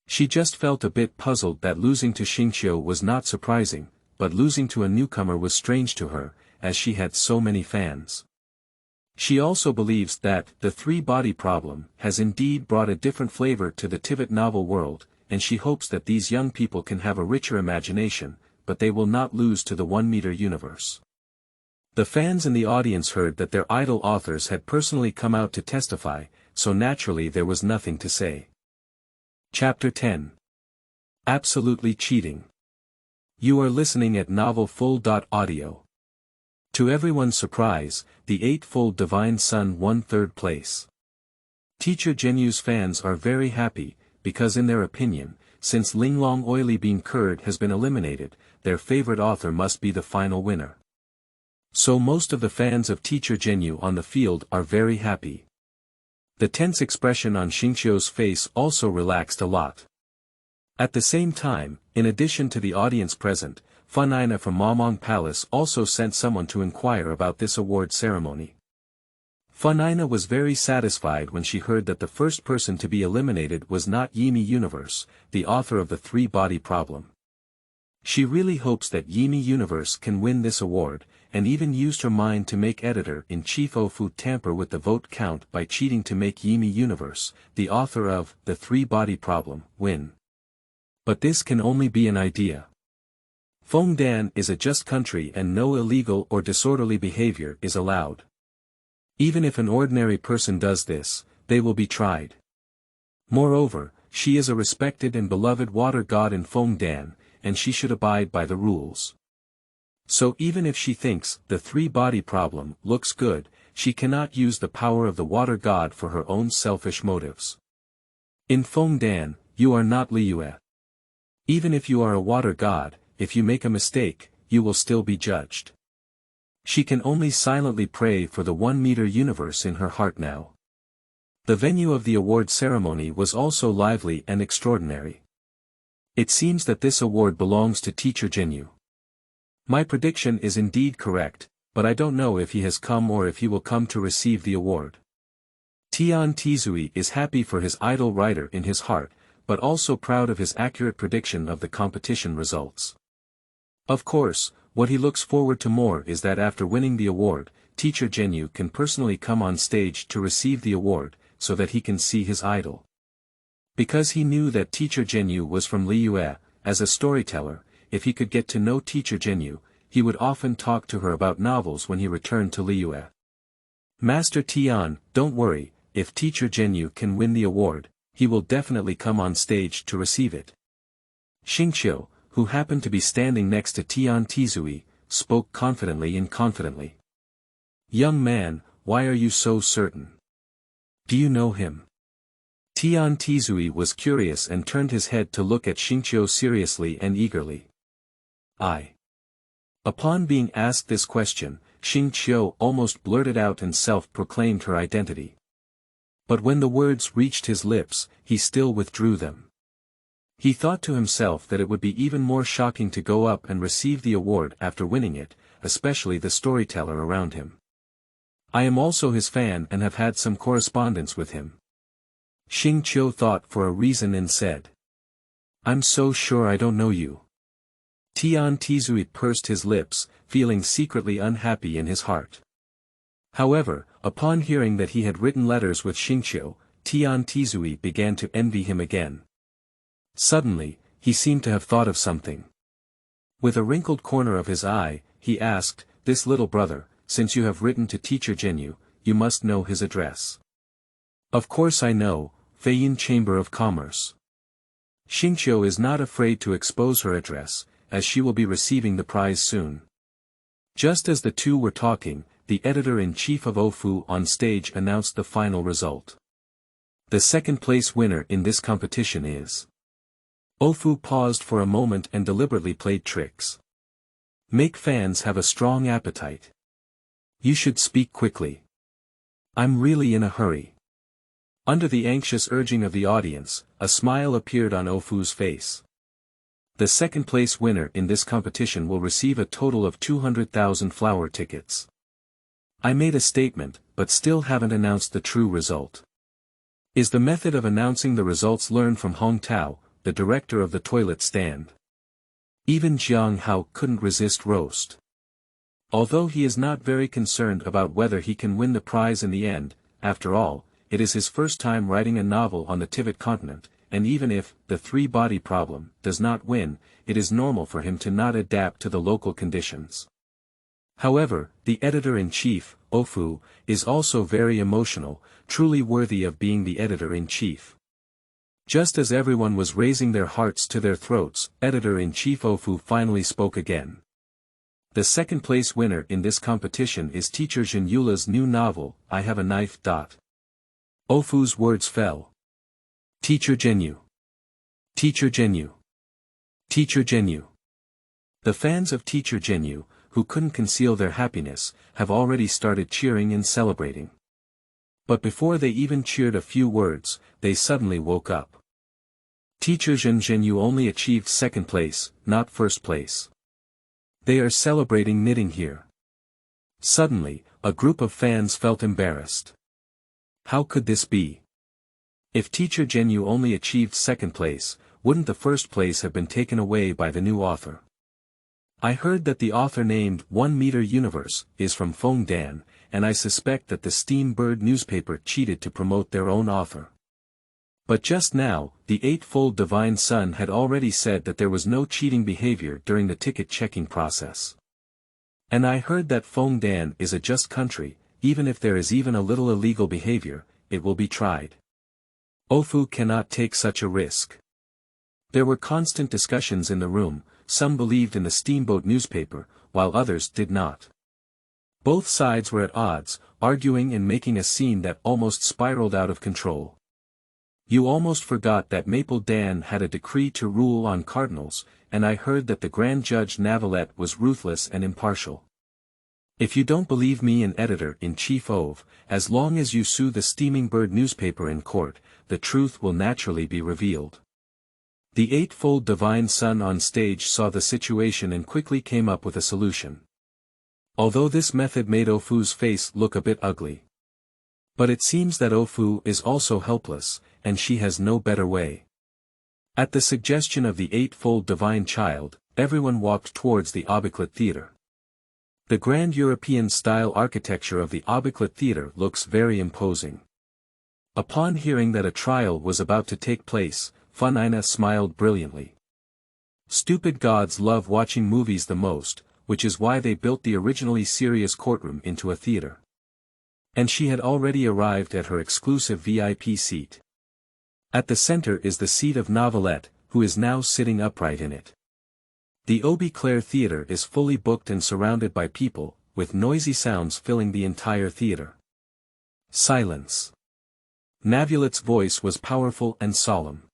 She just felt a bit puzzled that losing to Xingqiu was not surprising, but losing to a newcomer was strange to her, as she had so many fans. She also believes that the three-body problem has indeed brought a different flavor to the Tivat novel world, and she hopes that these young people can have a richer imagination, but they will not lose to the one-meter universe. The fans in the audience heard that their idol authors had personally come out to testify, so naturally there was nothing to say. Chapter 10. Absolutely Cheating. You are listening at novelfull.audio. To everyone's surprise, the eightfold Divine Son won third place. Teacher Genyu's fans are very happy, because in their opinion, since Linglong Oily Bean Curd has been eliminated, their favorite author must be the final winner. So most of the fans of Teacher Genyu on the field are very happy. The tense expression on Xingqiu's face also relaxed a lot. At the same time, in addition to the audience present, Funina from Mamong Palace also sent someone to inquire about this award ceremony. Funina was very satisfied when she heard that the first person to be eliminated was not Yimi Universe, the author of the three-body problem. She really hopes that Yimi Universe can win this award, and even used her mind to make editor-in-chief Ofu tamper with the vote count by cheating to make Yimi Universe, the author of the three-body problem, win. But this can only be an idea. Fengdan is a just country and no illegal or disorderly behavior is allowed. Even if an ordinary person does this, they will be tried. Moreover, she is a respected and beloved water god in Fengdan, and she should abide by the rules. So even if she thinks the three-body problem looks good, she cannot use the power of the water god for her own selfish motives. In Fengdan, you are not Liyue. Even if you are a water god, if you make a mistake, you will still be judged. She can only silently pray for the one-meter universe in her heart now. The venue of the award ceremony was also lively and extraordinary. It seems that this award belongs to Teacher Genyu. My prediction is indeed correct, but I don't know if he has come or if he will come to receive the award. Tian Tizui is happy for his idol writer in his heart, but also proud of his accurate prediction of the competition results. Of course, what he looks forward to more is that after winning the award, Teacher Genyu can personally come on stage to receive the award, so that he can see his idol. Because he knew that Teacher Genyu was from Liyue, as a storyteller, if he could get to know Teacher Genyu, he would often talk to her about novels when he returned to Liyue. Master Tian, don't worry, if Teacher Genyu can win the award, he will definitely come on stage to receive it. Xingqiu, who happened to be standing next to Tian Tizui, spoke confidently. Young man, why are you so certain? Do you know him? Tian Tizui was curious and turned his head to look at Xingqiu seriously and eagerly. Upon being asked this question, Xingqiu almost blurted out and self-proclaimed her identity. But when the words reached his lips, he still withdrew them. He thought to himself that it would be even more shocking to go up and receive the award after winning it, especially the storyteller around him. I am also his fan and have had some correspondence with him. Xingqiu thought for a reason and said. I'm so sure I don't know you. Tian Tizui pursed his lips, feeling secretly unhappy in his heart. However, upon hearing that he had written letters with Xingqiu, Tian Tizui began to envy him again. Suddenly, he seemed to have thought of something. With a wrinkled corner of his eye, he asked, this little brother, since you have written to Teacher Genyu, you must know his address. Of course I know, Feiyin Chamber of Commerce. Xingqiu is not afraid to expose her address, as she will be receiving the prize soon. Just as the two were talking, the editor-in-chief of Ofu on stage announced the final result. The second-place winner in this competition is. Ofu paused for a moment and deliberately played tricks. Make fans have a strong appetite. You should speak quickly. I'm really in a hurry. Under the anxious urging of the audience, a smile appeared on Ofu's face. The second-place winner in this competition will receive a total of 200,000 flower tickets. I made a statement, but still haven't announced the true result. Is the method of announcing the results learned from Hong Tao, the director of the toilet stand. Even Jiang Hao couldn't resist roast. Although he is not very concerned about whether he can win the prize in the end, after all, it is his first time writing a novel on the Tivat continent, and even if the three-body problem does not win, it is normal for him to not adapt to the local conditions. However, the editor-in-chief, Ofu, is also very emotional, truly worthy of being the editor-in-chief. Just as everyone was raising their hearts to their throats, editor-in-chief Ofu finally spoke again. The second-place winner in this competition is teacher Zhen Yula's new novel, I Have a Knife. Ofu's words fell. Teacher Zhenyu. Teacher Zhenyu. Teacher Zhenyu. The fans of Teacher Zhenyu, who couldn't conceal their happiness, have already started cheering and celebrating. But before they even cheered a few words, they suddenly woke up. Teacher Zhenyu only achieved second place, not first place. They are celebrating knitting here. Suddenly, a group of fans felt embarrassed. How could this be? If teacher Zhenyu only achieved second place, wouldn't the first place have been taken away by the new author? I heard that the author named 1 Meter Universe is from Fengdan, and I suspect that the Steamboat newspaper cheated to promote their own author. But just now, the Eightfold Divine Son had already said that there was no cheating behavior during the ticket-checking process. And I heard that Fengdan is a just country, even if there is even a little illegal behavior, it will be tried. Ofu cannot take such a risk. There were constant discussions in the room, some believed in the Steamboat newspaper, while others did not. Both sides were at odds, arguing and making a scene that almost spiraled out of control. You almost forgot that Maple Dan had a decree to rule on cardinals, and I heard that the Grand Judge Villette was ruthless and impartial. If you don't believe me and editor-in-chief Ove, as long as you sue the Steaming Bird newspaper in court, the truth will naturally be revealed. The Eightfold Divine Son on stage saw the situation and quickly came up with a solution. Although this method made Ofu's face look a bit ugly. But it seems that Ofu is also helpless, and she has no better way. At the suggestion of the Eightfold Divine Child, everyone walked towards the Obiclet Theatre. The grand European-style architecture of the Obiclet Theatre looks very imposing. Upon hearing that a trial was about to take place, Funina smiled brilliantly. Stupid gods love watching movies the most, which is why they built the originally serious courtroom into a theater. And she had already arrived at her exclusive VIP seat. At the center is the seat of Novelist, who is now sitting upright in it. The Aubé Claire Theatre is fully booked and surrounded by people, with noisy sounds filling the entire theater. Silence. Navulet's voice was powerful and solemn.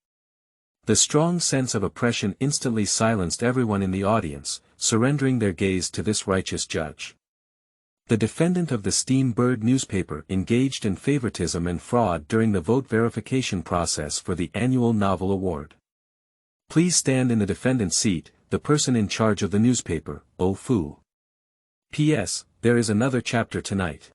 The strong sense of oppression instantly silenced everyone in the audience, surrendering their gaze to this righteous judge. The defendant of the Steamboat newspaper engaged in favoritism and fraud during the vote verification process for the annual novel award. Please stand in the defendant's seat, the person in charge of the newspaper, Ofu. P.S. There is another chapter tonight.